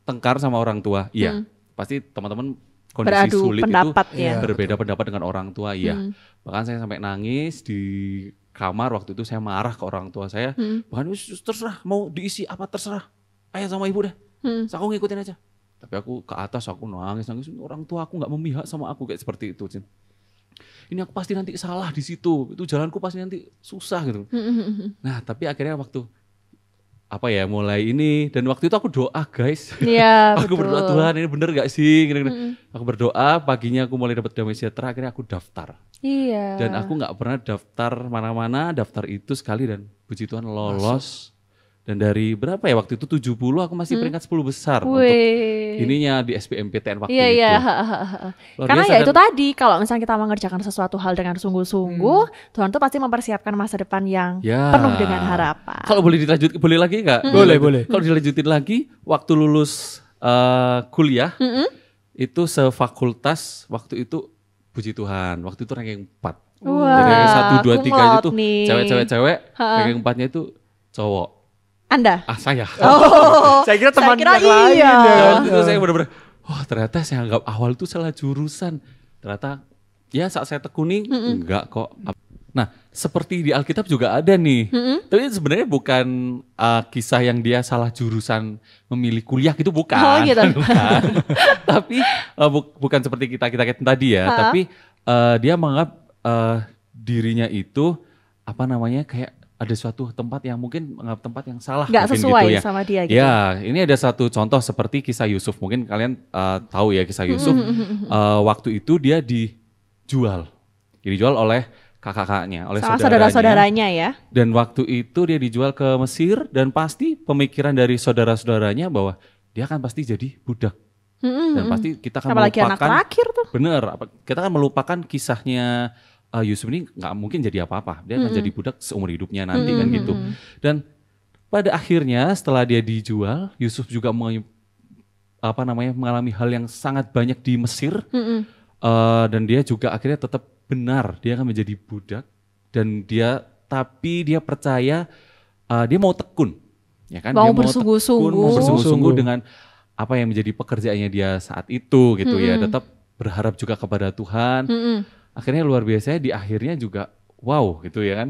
tengkar sama orang tua. Iya. Pasti teman-teman kondisi Beradu sulit pendapat itu ya. berbeda pendapat dengan orang tua, iya. Bahkan saya sampai nangis di kamar waktu itu, saya marah ke orang tua saya. Bahkan terserah mau diisi apa terserah. Ayah sama ibu deh. Aku ngikutin aja. Tapi aku ke atas, aku nangis. Orang tua aku nggak memihak sama aku kayak seperti itu, Cin. Ini aku pasti nanti salah di situ. Itu jalanku pasti nanti susah gitu. Nah, tapi akhirnya waktu mulai ini, dan waktu itu aku doa, guys. Iya, Aku betul. berdoa, Tuhan ini bener gak sih? Gini-gini. Aku berdoa, paginya aku mulai dapat damai sejahtera, akhirnya aku daftar. Iya. Dan aku nggak pernah daftar mana-mana, daftar itu sekali dan puji Tuhan lolos. Dan dari berapa ya waktu itu 70 aku masih peringkat 10 besar untuk ininya di SBMPTN waktu Iya, itu. iya. Luar Karena biasa, ya itu dan- tadi, kalau misalnya kita mengerjakan sesuatu hal dengan sungguh-sungguh, Tuhan tuh pasti mempersiapkan masa depan yang Ya. penuh dengan harapan. Kalau boleh dilanjut, boleh lagi nggak? Boleh. Kalau dilanjutin lagi, waktu lulus kuliah, itu sefakultas waktu itu, puji Tuhan, waktu itu ranking 4. Wah, Jadi ranking 1, 2, 3 cum itu laude nih. cewek-cewek, ranking 4-nya itu cowok. Anda? Saya. Oh, saya kira teman kira yang lain iya. ya. Dan itu saya benar-benar, ternyata saya anggap awal itu salah jurusan. Ternyata ya saat saya tekuni, enggak kok. Nah, seperti di Alkitab juga ada nih. Tapi sebenarnya bukan kisah yang dia salah jurusan memilih kuliah, itu bukan. Oh, gitu. Bukan. Tapi bukan seperti kita tadi ya. Tapi dia menganggap dirinya itu kayak ada suatu tempat yang mungkin menganggap tempat yang salah. Nggak mungkin sesuai gitu ya. sama dia gitu. Ya, ini ada satu contoh seperti kisah Yusuf. Mungkin kalian tahu ya kisah Yusuf. Waktu itu dia dijual. Dijual oleh kakak-kakaknya, oleh Sama saudaranya. saudara-saudaranya ya. Dan waktu itu dia dijual ke Mesir, dan pasti pemikiran dari saudara-saudaranya bahwa dia akan pasti jadi budak. Dan pasti kita akan Apalagi anak melupakan. terakhir tuh. Bener, kita akan melupakan kisahnya Yusuf ini nggak mungkin jadi apa-apa. Dia akan jadi budak seumur hidupnya nanti kan gitu. Dan pada akhirnya setelah dia dijual, Yusuf juga mengalami hal yang sangat banyak di Mesir. Dan dia juga akhirnya tetap benar, dia akan menjadi budak. Dan tapi dia percaya dia mau tekun. Ya kan? Mau Dia bersungguh-sungguh. tekun, mau bersungguh-sungguh dengan apa yang menjadi pekerjaannya dia saat itu gitu ya. Tetap berharap juga kepada Tuhan. Akhirnya luar biasa, di akhirnya juga wow gitu ya kan.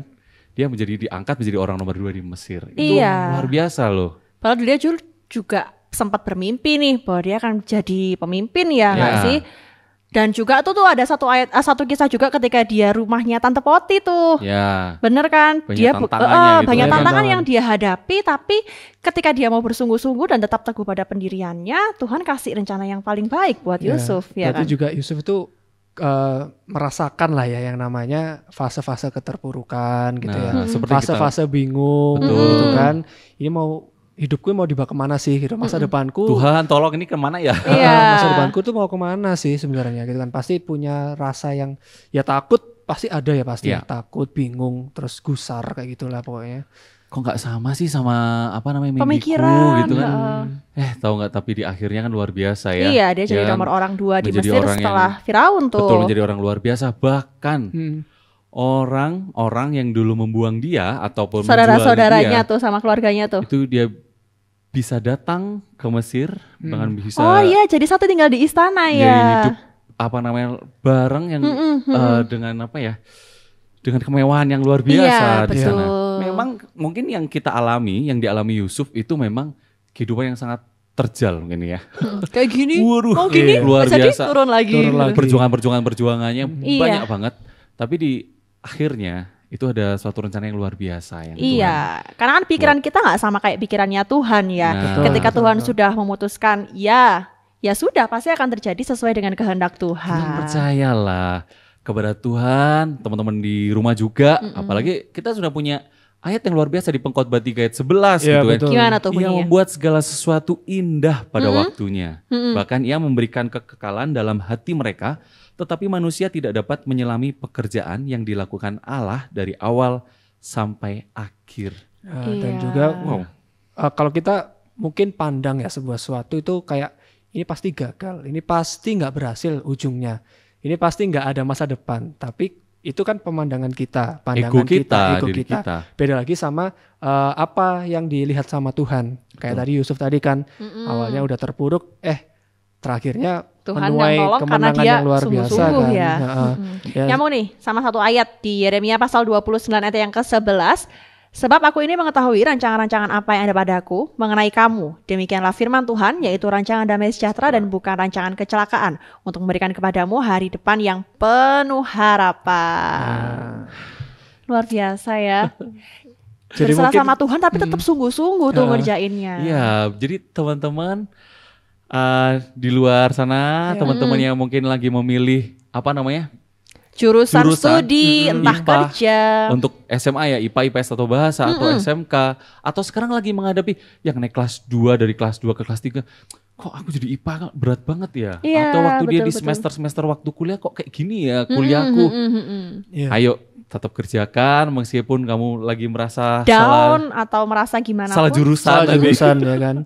Dia diangkat menjadi orang nomor 2 di Mesir. Itu Iya. luar biasa loh. Padahal dia juga sempat bermimpi nih bahwa dia akan jadi pemimpin ya nggak Ya. sih? Dan juga tuh ada satu kisah juga ketika dia rumahnya Tante Poti tuh. Ya. Bener kan? Banyak Dia tantangannya gitu banyak ya kan? tantangan yang dia hadapi, tapi ketika dia mau bersungguh-sungguh dan tetap teguh pada pendiriannya, Tuhan kasih rencana yang paling baik buat Yusuf ya Berarti kan? juga Yusuf itu merasakan lah ya yang namanya fase-fase keterpurukan gitu Nah, ya. seperti Fase-fase bingung Betul. gitu kan. Ini hidupku mau dibawa kemana sih gitu. Masa depanku Tuhan tolong ini kemana ya? Iya. masa depanku tuh mau kemana sih sebenarnya gitu kan. Pasti punya rasa yang ya takut, pasti ada ya pasti. Iya. Takut, bingung, terus gusar kayak gitulah pokoknya. kok nggak sama sih sama apa namanya mimpiku Pemikiran, gitu kan. Tahu nggak, tapi di akhirnya kan luar biasa ya. Iya, dia jadi Ya kan? nomor orang 2 di Menjadi Mesir orang setelah yang- Firaun tuh. Betul, menjadi orang luar biasa. Bahkan orang-orang yang dulu membuang dia ataupun menjual Saudara-saudaranya dia, tuh sama keluarganya tuh. itu dia bisa datang ke Mesir dengan bisa Oh iya, jadi satu tinggal di istana jadi ya. hidup apa namanya bareng yang dengan apa ya, dengan kemewahan yang luar biasa Iya, di sana. betul. Memang mungkin yang kita alami, yang dialami Yusuf itu memang kehidupan yang sangat terjal mungkin ya. Kayak gini, Waduh, mau gini, luar jadi biasa. turun lagi. Turun lagi. Perjuangannya Iya. banyak banget. Tapi di akhirnya itu ada suatu rencana yang luar biasa yang Tuhan. Iya, karena kan pikiran kita nggak sama kayak pikirannya Tuhan ya. Nah. Ketika Tuhan sudah memutuskan, ya sudah pasti akan terjadi sesuai dengan kehendak Tenang, Tuhan. percayalah kepada Tuhan, teman-teman di rumah juga. Apalagi kita sudah punya ayat yang luar biasa di Pengkhotbah 3 ayat 11 Iya, gitu betul. kan. Gimana tuh Ia bunyinya? membuat segala sesuatu indah pada waktunya. Bahkan ia memberikan kekekalan dalam hati mereka, tetapi manusia tidak dapat menyelami pekerjaan yang dilakukan Allah dari awal sampai akhir. Dan Iya. juga Wow. kalau kita mungkin pandang ya sebuah sesuatu itu kayak ini pasti gagal, ini pasti nggak berhasil ujungnya, ini pasti nggak ada masa depan. Tapi itu kan pemandangan kita, pandangan Ego kita, ego diri kita. Beda lagi sama apa yang dilihat sama Tuhan. Kayak tadi Yusuf tadi kan awalnya udah terpuruk, terakhirnya Tuhan menuai yang tolong karena kemenangan dia yang luar biasa sungguh-sungguh kan. ya. Ya, Nyambung nih sama satu ayat di Yeremia pasal 29 ayat yang ke-11. Sebab aku ini mengetahui rancangan-rancangan apa yang ada padaku mengenai kamu. Demikianlah firman Tuhan, yaitu rancangan damai sejahtera dan bukan rancangan kecelakaan, untuk memberikan kepadamu hari depan yang penuh harapan. Luar biasa ya. Jadi Berserah mungkin- sama Tuhan tapi tetap sungguh-sungguh tuh ngerjainnya. Iya, jadi teman-teman di luar sana, teman-teman yang mungkin lagi memilih apa namanya Jurusan Jurusan, studi, entah IPA, kerja. untuk SMA ya, IPA, IPS atau bahasa atau SMK, atau sekarang lagi menghadapi yang naik kelas 2 dari kelas 2 ke kelas 3. Kok aku jadi IPA berat banget ya? Iya, Atau waktu dia di betul-betul. semester-semester waktu kuliah kok kayak gini ya kuliahku. Iya. Ayo tetap kerjakan meskipun kamu lagi merasa Down atau merasa gimana salah pun. jurusan, salah tadi. jurusan ya kan.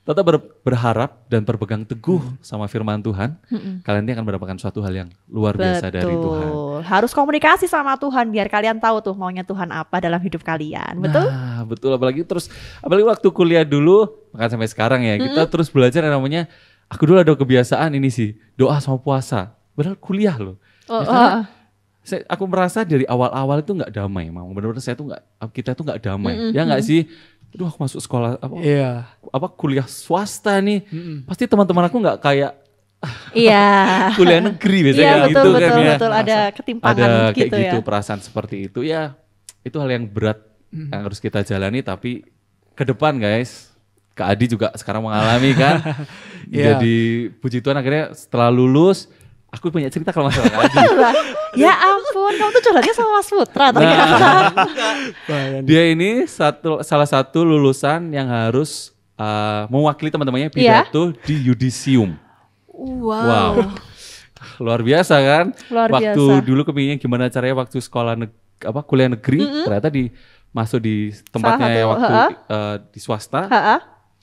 Tetap berharap dan berpegang teguh sama firman Tuhan. Kalian nanti akan mendapatkan suatu hal yang luar biasa dari Tuhan. Harus komunikasi sama Tuhan biar kalian tahu tuh maunya Tuhan apa dalam hidup kalian. Betul? Nah, betul, apalagi waktu kuliah dulu, bahkan sampai sekarang ya, kita terus belajar yang namanya, aku dulu ada kebiasaan ini sih, doa sama puasa. Padahal kuliah loh. Ya, karena aku merasa dari awal-awal itu nggak damai, Mang. Benar-benar kita tuh nggak damai. Ya nggak sih? Aduh, aku masuk sekolah Iya. kuliah swasta nih. Pasti teman-teman aku nggak kayak Iya. kuliah negeri biasanya Iya kayak betul gitu betul kan ya. betul ada ketimpangan Ada kayak gitu gitu ya. perasaan seperti itu ya, itu hal yang berat yang harus kita jalani. Tapi ke depan guys, Kak Adi juga sekarang mengalami kan. Iya. Jadi puji Tuhan akhirnya setelah lulus, aku punya cerita kalau masalah Kak Adi. Ya ampun, kamu tuh curhatnya sama Mas Putra ternyata. Dia ini salah satu lulusan yang harus mewakili teman-temannya Iya. pidato di Yudisium. Wow. Luar biasa kan? Luar waktu biasa. dulu kepinginnya gimana caranya waktu sekolah kuliah negeri, ternyata masuk di tempatnya Salah satu, waktu di swasta, Ha-ha.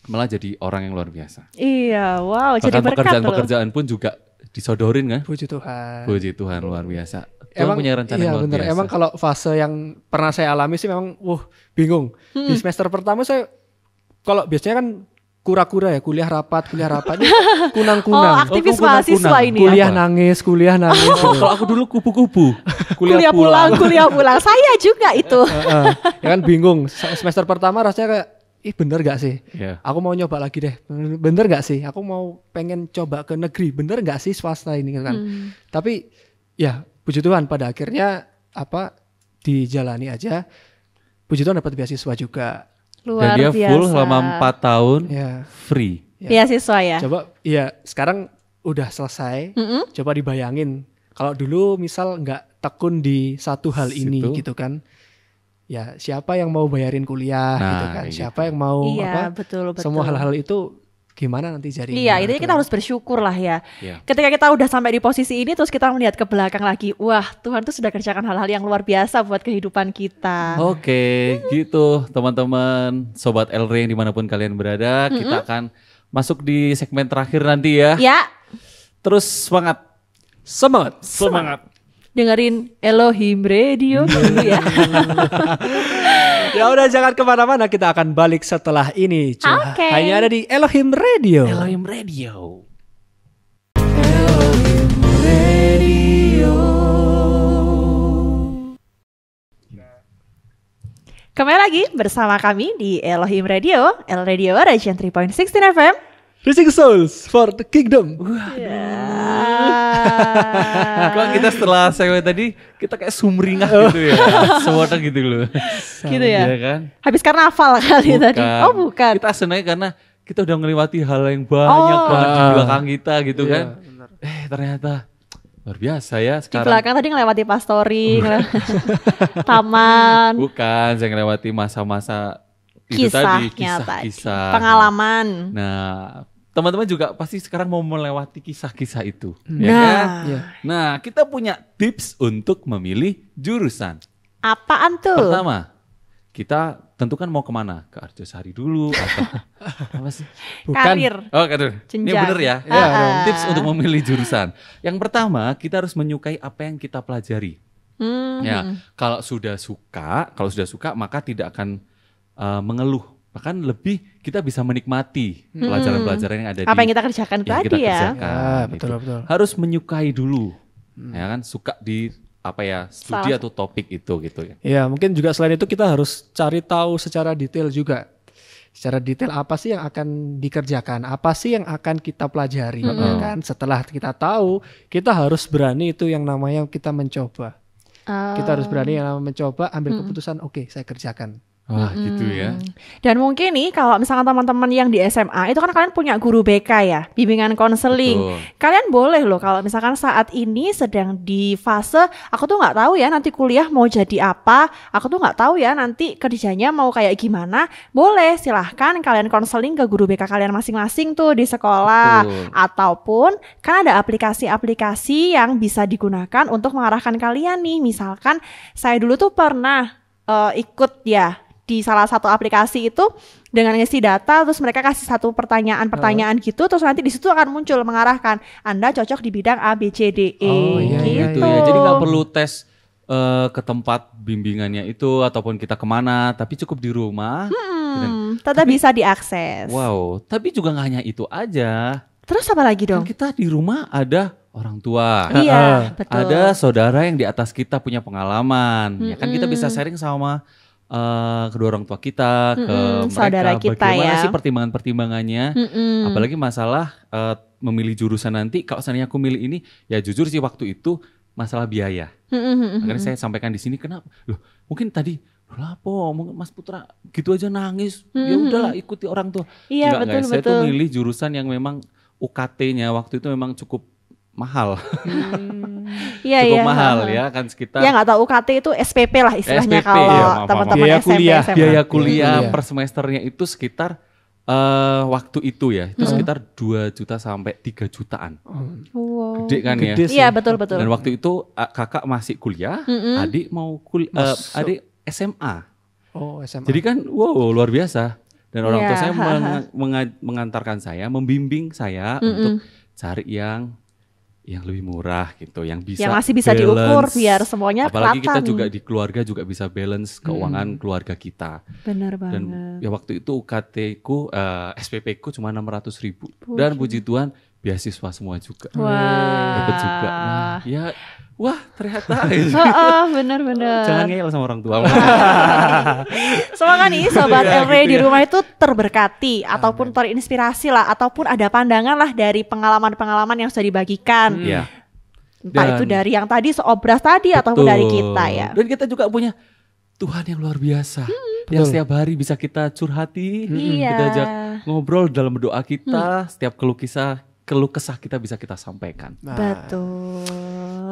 malah jadi orang yang luar biasa. Iya, wow, jadi Bahkan berkat loh. pekerjaan-pekerjaan pun juga disodorin kan? Puji Tuhan. Puji Tuhan, luar biasa. Tuhan punya rencana iya, yang luar bener. biasa. Emang kalau fase yang pernah saya alami sih memang bingung. Di semester pertama saya kalau biasanya kan kura-kura ya, kuliah rapat ini Oh, kunang-kunang. aktivis kunang-kunang. mahasiswa ini kuliah ya. nangis. Kalau aku dulu kupu-kupu, Kuliah pulang. Saya juga itu. Ya kan bingung. Semester pertama rasanya kayak bener gak sih? Iya. Aku mau nyoba lagi deh. Bener gak sih? Aku mau pengen coba ke negeri. Bener gak sih swasta ini kan? Tapi ya puji Tuhan pada akhirnya dijalani aja. Puji Tuhan dapat beasiswa juga. Dan Luar dia biasa. full selama 4 tahun Ya. free. Beasiswa ya. Coba ya sekarang udah selesai. Coba dibayangin kalau dulu misal nggak tekun di satu hal ini Situ. gitu kan. Ya siapa yang mau bayarin kuliah Nah, gitu kan. gitu. Siapa yang mau Iya, betul. semua hal-hal itu gimana nanti jadinya. Iya, intinya kita harus bersyukur lah ya. Iya. Ketika kita udah sampai di posisi ini, terus kita melihat ke belakang lagi, wah Tuhan tuh sudah kerjakan hal-hal yang luar biasa buat kehidupan kita. Oke, gitu teman-teman, Sobat Elre yang dimanapun kalian berada, kita akan masuk di segmen terakhir nanti ya. Ya, Terus semangat. Semangat. dengerin Elohim Radio dulu ya. Ya udah jangan kemana-mana, kita akan balik setelah ini. Cuma Oke. hanya ada di Elohim Radio. Elohim Radio. Kembali lagi bersama kami di Elohim Radio, El Radio Region 3.16 FM. Reaching Souls for the Kingdom. Kok kita setelah segmen tadi kita kayak sumringah gitu ya. Semua gitu loh. Gitu ya. Iya kan? Habis karnaval kali tadi. Oh bukan. Kita senang karena kita udah melewati hal yang banyak banget di belakang kita gitu kan. Ternyata luar biasa ya Di sekarang. belakang tadi ngelewati pastori, taman, Bukan, saya melewati masa-masa itu tadi, kisahnya kisah-kisah. tadi, pengalaman. Nah, teman-teman juga pasti sekarang mau melewati kisah-kisah itu, ya Nah. kan? Nah, kita punya tips untuk memilih jurusan. Apaan tuh? Pertama, kita tentukan mau kemana? Ke Arjosari dulu atau apa sih? Karir. Oh, karir. Ini Jenjang. bener ya. Tips untuk memilih jurusan. Yang pertama, kita harus menyukai apa yang kita pelajari. Ya, kalau sudah suka, maka tidak akan mengeluh. Bahkan lebih kita bisa menikmati pelajaran-pelajaran yang ada Apa yang kita kerjakan yang tadi kita ya? kerjakan. Betul, Itu. betul. Harus menyukai dulu. Ya kan, suka di studi atau topik itu gitu ya. Ya mungkin juga selain itu kita harus cari tahu secara detail juga. Secara detail apa sih yang akan dikerjakan, apa sih yang akan kita pelajari, ya kan? Setelah kita tahu, kita harus berani itu yang namanya kita mencoba. Kita harus berani yang namanya mencoba, ambil keputusan, oke, saya kerjakan. Wah, gitu ya. Dan mungkin nih kalau misalkan teman-teman yang di SMA itu kan kalian punya guru BK ya, bimbingan konseling. Betul. Kalian boleh loh kalau misalkan saat ini sedang di fase aku tuh nggak tahu ya nanti kuliah mau jadi apa, aku tuh nggak tahu ya nanti kerjanya mau kayak gimana. Boleh silahkan kalian konseling ke guru BK kalian masing-masing tuh di sekolah. Betul. Ataupun kan ada aplikasi-aplikasi yang bisa digunakan untuk mengarahkan kalian nih. Misalkan saya dulu tuh pernah ikut ya di salah satu aplikasi itu dengan ngisi data, terus mereka kasih satu pertanyaan gitu, terus nanti di situ akan muncul mengarahkan Anda cocok di bidang A, B, C, D, E. Oh, iya, gitu. Gitu ya. Jadi nggak perlu tes ke tempat bimbingannya itu ataupun kita kemana, tapi cukup di rumah. Tetap bisa diakses. Wow, tapi juga nggak hanya itu aja. Terus apa lagi dong? Kan kita di rumah ada orang tua. Iya, betul. Ada saudara yang di atas kita punya pengalaman. Ya kan kita bisa sharing sama kedua orang tua kita, ke mereka. Saudara kita bagaimana ya. sih pertimbangan-pertimbangannya. Apalagi masalah memilih jurusan nanti. Kalau seandainya aku milih ini, ya jujur sih waktu itu masalah biaya. Makanya saya sampaikan di sini kenapa? Loh, mungkin tadi lapo Mas Putra gitu aja nangis. Ya udahlah ikuti orang tua. Iya, Enggak, betul, guys. Saya tuh betul. milih jurusan yang memang UKT-nya waktu itu memang cukup mahal. Iya, Cukup iya. mahal ya kan sekitar Ya nggak tahu UKT itu SPP lah istilahnya SPP, kalau iya, maaf. teman-teman Biaya SMP, kuliah, SMA. biaya kuliah Iya. per semesternya itu sekitar waktu itu ya itu sekitar 2 juta sampai 3 jutaan. Wow. Gede kan ya. Gede sih. Iya, betul-betul. Dan waktu itu kakak masih kuliah, adik mau adik SMA. Oh, SMA. Jadi kan wow luar biasa. Dan orang tua Iya, saya ha-ha. mengantarkan saya, membimbing saya untuk cari yang lebih murah gitu, yang bisa Yang masih bisa diukur balance. biar semuanya Apalagi kita kelihatan juga nih. di keluarga juga bisa balance keuangan keluarga kita. Bener Dan banget. ya waktu itu UKT ku SPP ku cuma 600.000 dan puji Tuhan beasiswa semua juga. Wah. Dapat juga. Nah, ya wah ternyata Bener-bener. jangan ngeyel sama orang tua. Semoga nih Sobat Ya, Elre gitu di ya. rumah itu terberkati ataupun terinspirasi lah, ataupun ada pandangan lah dari pengalaman-pengalaman yang sudah dibagikan. Iya. Entah Dan- itu dari yang tadi seobras tadi ataupun dari kita ya. Dan kita juga punya Tuhan yang luar biasa. Yang setiap hari bisa kita curhati, Iya. kita ajak ngobrol dalam doa kita, setiap keluh kesah kita bisa kita sampaikan. Betul.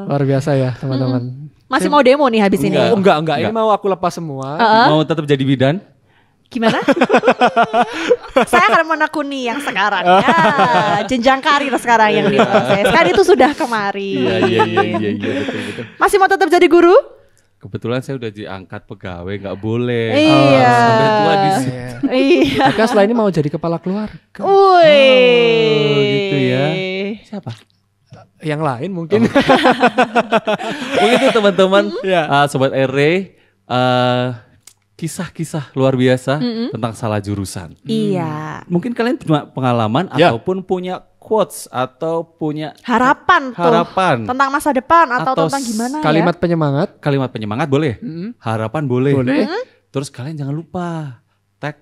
Luar biasa ya teman-teman. Masih mau demo nih habis ini. Enggak. Oh, enggak. Ini mau aku lepas semua. Mau tetap jadi bidan? Gimana? Saya akan menekuni yang sekarang ya. Jenjang karir sekarang yang diproses. Kan itu sudah kemarin. Iya, betul. Masih mau tetap jadi guru? Kebetulan saya udah diangkat pegawai, nggak boleh. Iya. Sampai tua di situ. Iya. Maka setelah ini mau jadi kepala keluarga. Wih. Gitu ya. Siapa? Yang lain mungkin. Mungkin itu teman-teman, Ya. sobat RE, kisah-kisah luar biasa tentang salah jurusan. Iya. Mungkin kalian punya pengalaman Ya. ataupun punya quotes atau punya Harapan tuh. harapan. Tentang masa depan atau Atau tentang gimana Kalimat ya? penyemangat. Kalimat penyemangat boleh, harapan boleh. Boleh. Terus kalian jangan lupa tag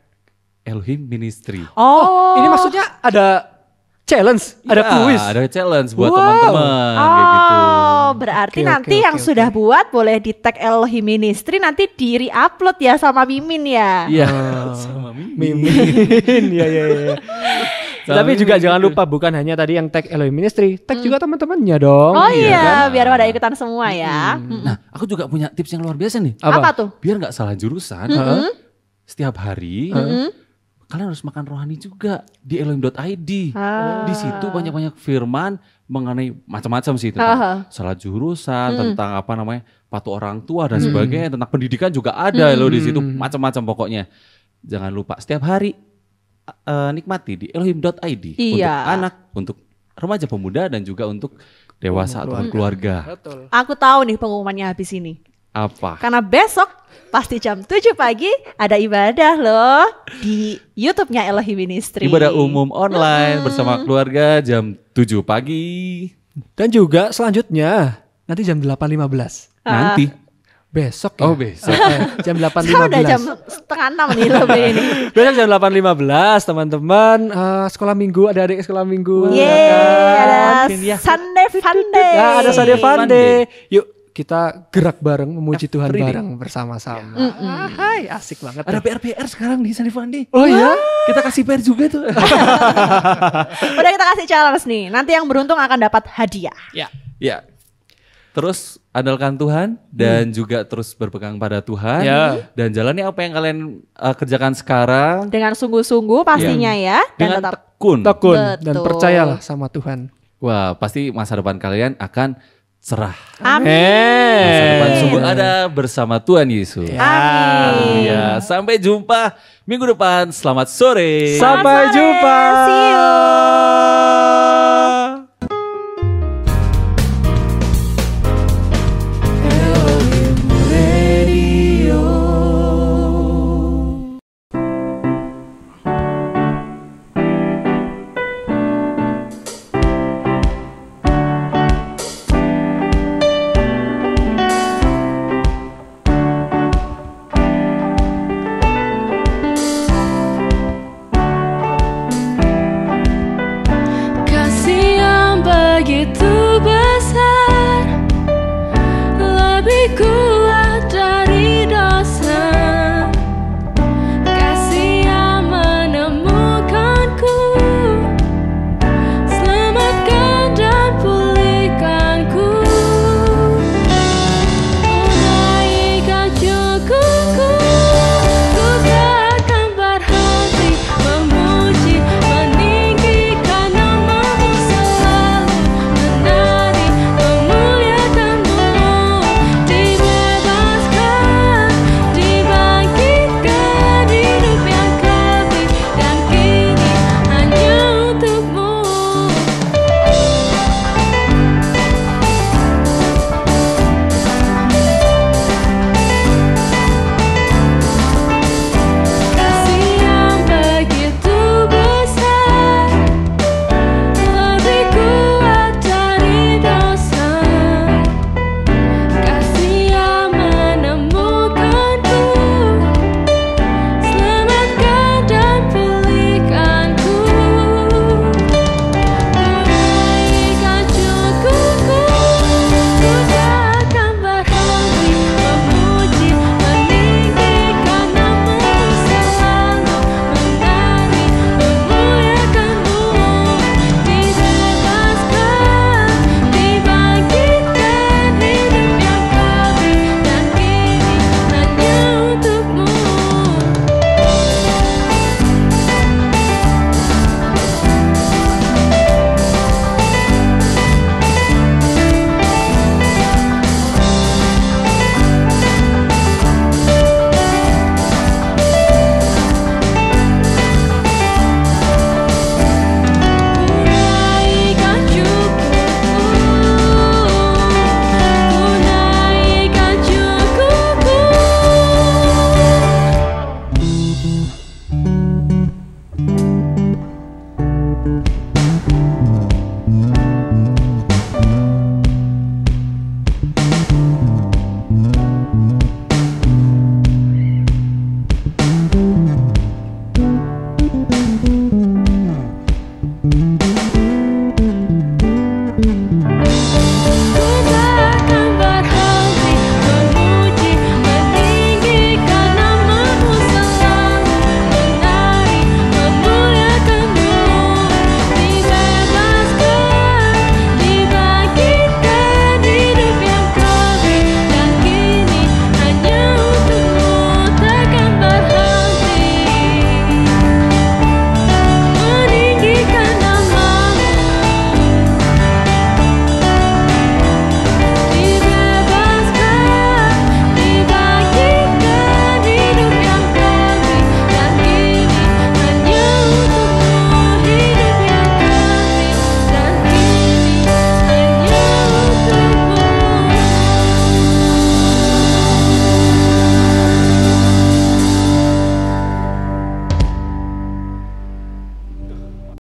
Elohim Ministry. Oh. Ini maksudnya ada challenge, ada Iya, kuis. ada challenge buat Wow. teman-teman kayak gitu. Oh, berarti Oke, nanti oke, yang oke, sudah oke. buat boleh di tag Elohim Ministry, nanti di re-upload ya sama Mimin ya. Iya. Oh. Sama Mimin. Ya. Sama Tapi juga Mimin jangan gitu. lupa bukan hanya tadi yang tag Elohim Ministry, tag juga teman-temannya dong. Oh Iya iya, kan? biar pada ikutan semua ya. Nah, aku juga punya tips yang luar biasa nih. Apa tuh? Biar nggak salah jurusan, setiap hari kalian harus makan rohani juga di elohim.id. Ah. Di situ banyak-banyak firman mengenai macam-macam sih tentang salah jurusan, tentang apa namanya patuh orang tua dan sebagainya, tentang pendidikan juga ada loh di situ, macam-macam pokoknya. Jangan lupa setiap hari nikmati di elohim.id untuk Iya. anak, untuk remaja pemuda dan juga untuk dewasa atau keluarga. Betul. Aku tahu nih pengumumannya habis ini. Apa? Karena besok pasti jam 7 pagi ada ibadah loh di YouTube-nya Elohim Ministry. Ibadah umum online bersama keluarga jam 7 pagi. Dan juga selanjutnya nanti jam 8.15. Nanti. Besok ya. Oh, besok. Jam Sekarang udah jam 8.15. setengah 6 nih lebih ini. Besok jam 8.15 teman-teman, sekolah minggu, ada adik sekolah minggu. Yeay, ada Mungkin ya. Sunday Fun Day. Ya, ada Sunday Fun Fun Day. Yuk kita gerak bareng memuji Tuhan Every day. bareng bersama-sama. Hai, asik banget. Ada ya. PR-PR sekarang di Sunday Fun Day. Oh ya? Kita kasih PR juga tuh. Udah kita kasih challenge nih. Nanti yang beruntung akan dapat hadiah. Ya. Terus andalkan Tuhan dan juga terus berpegang pada Tuhan. Ya. Dan jalani apa yang kalian kerjakan sekarang Dengan sungguh-sungguh pastinya ya. Dan dengan tetap tekun. Tekun dan Betul. percayalah sama Tuhan. Wah, pasti masa depan kalian akan cerah. amin. Masa depan sungguh ada bersama Tuhan Yesus. Amin. Haleluya. Sampai jumpa minggu depan. Selamat sore. Sampai jumpa. See you.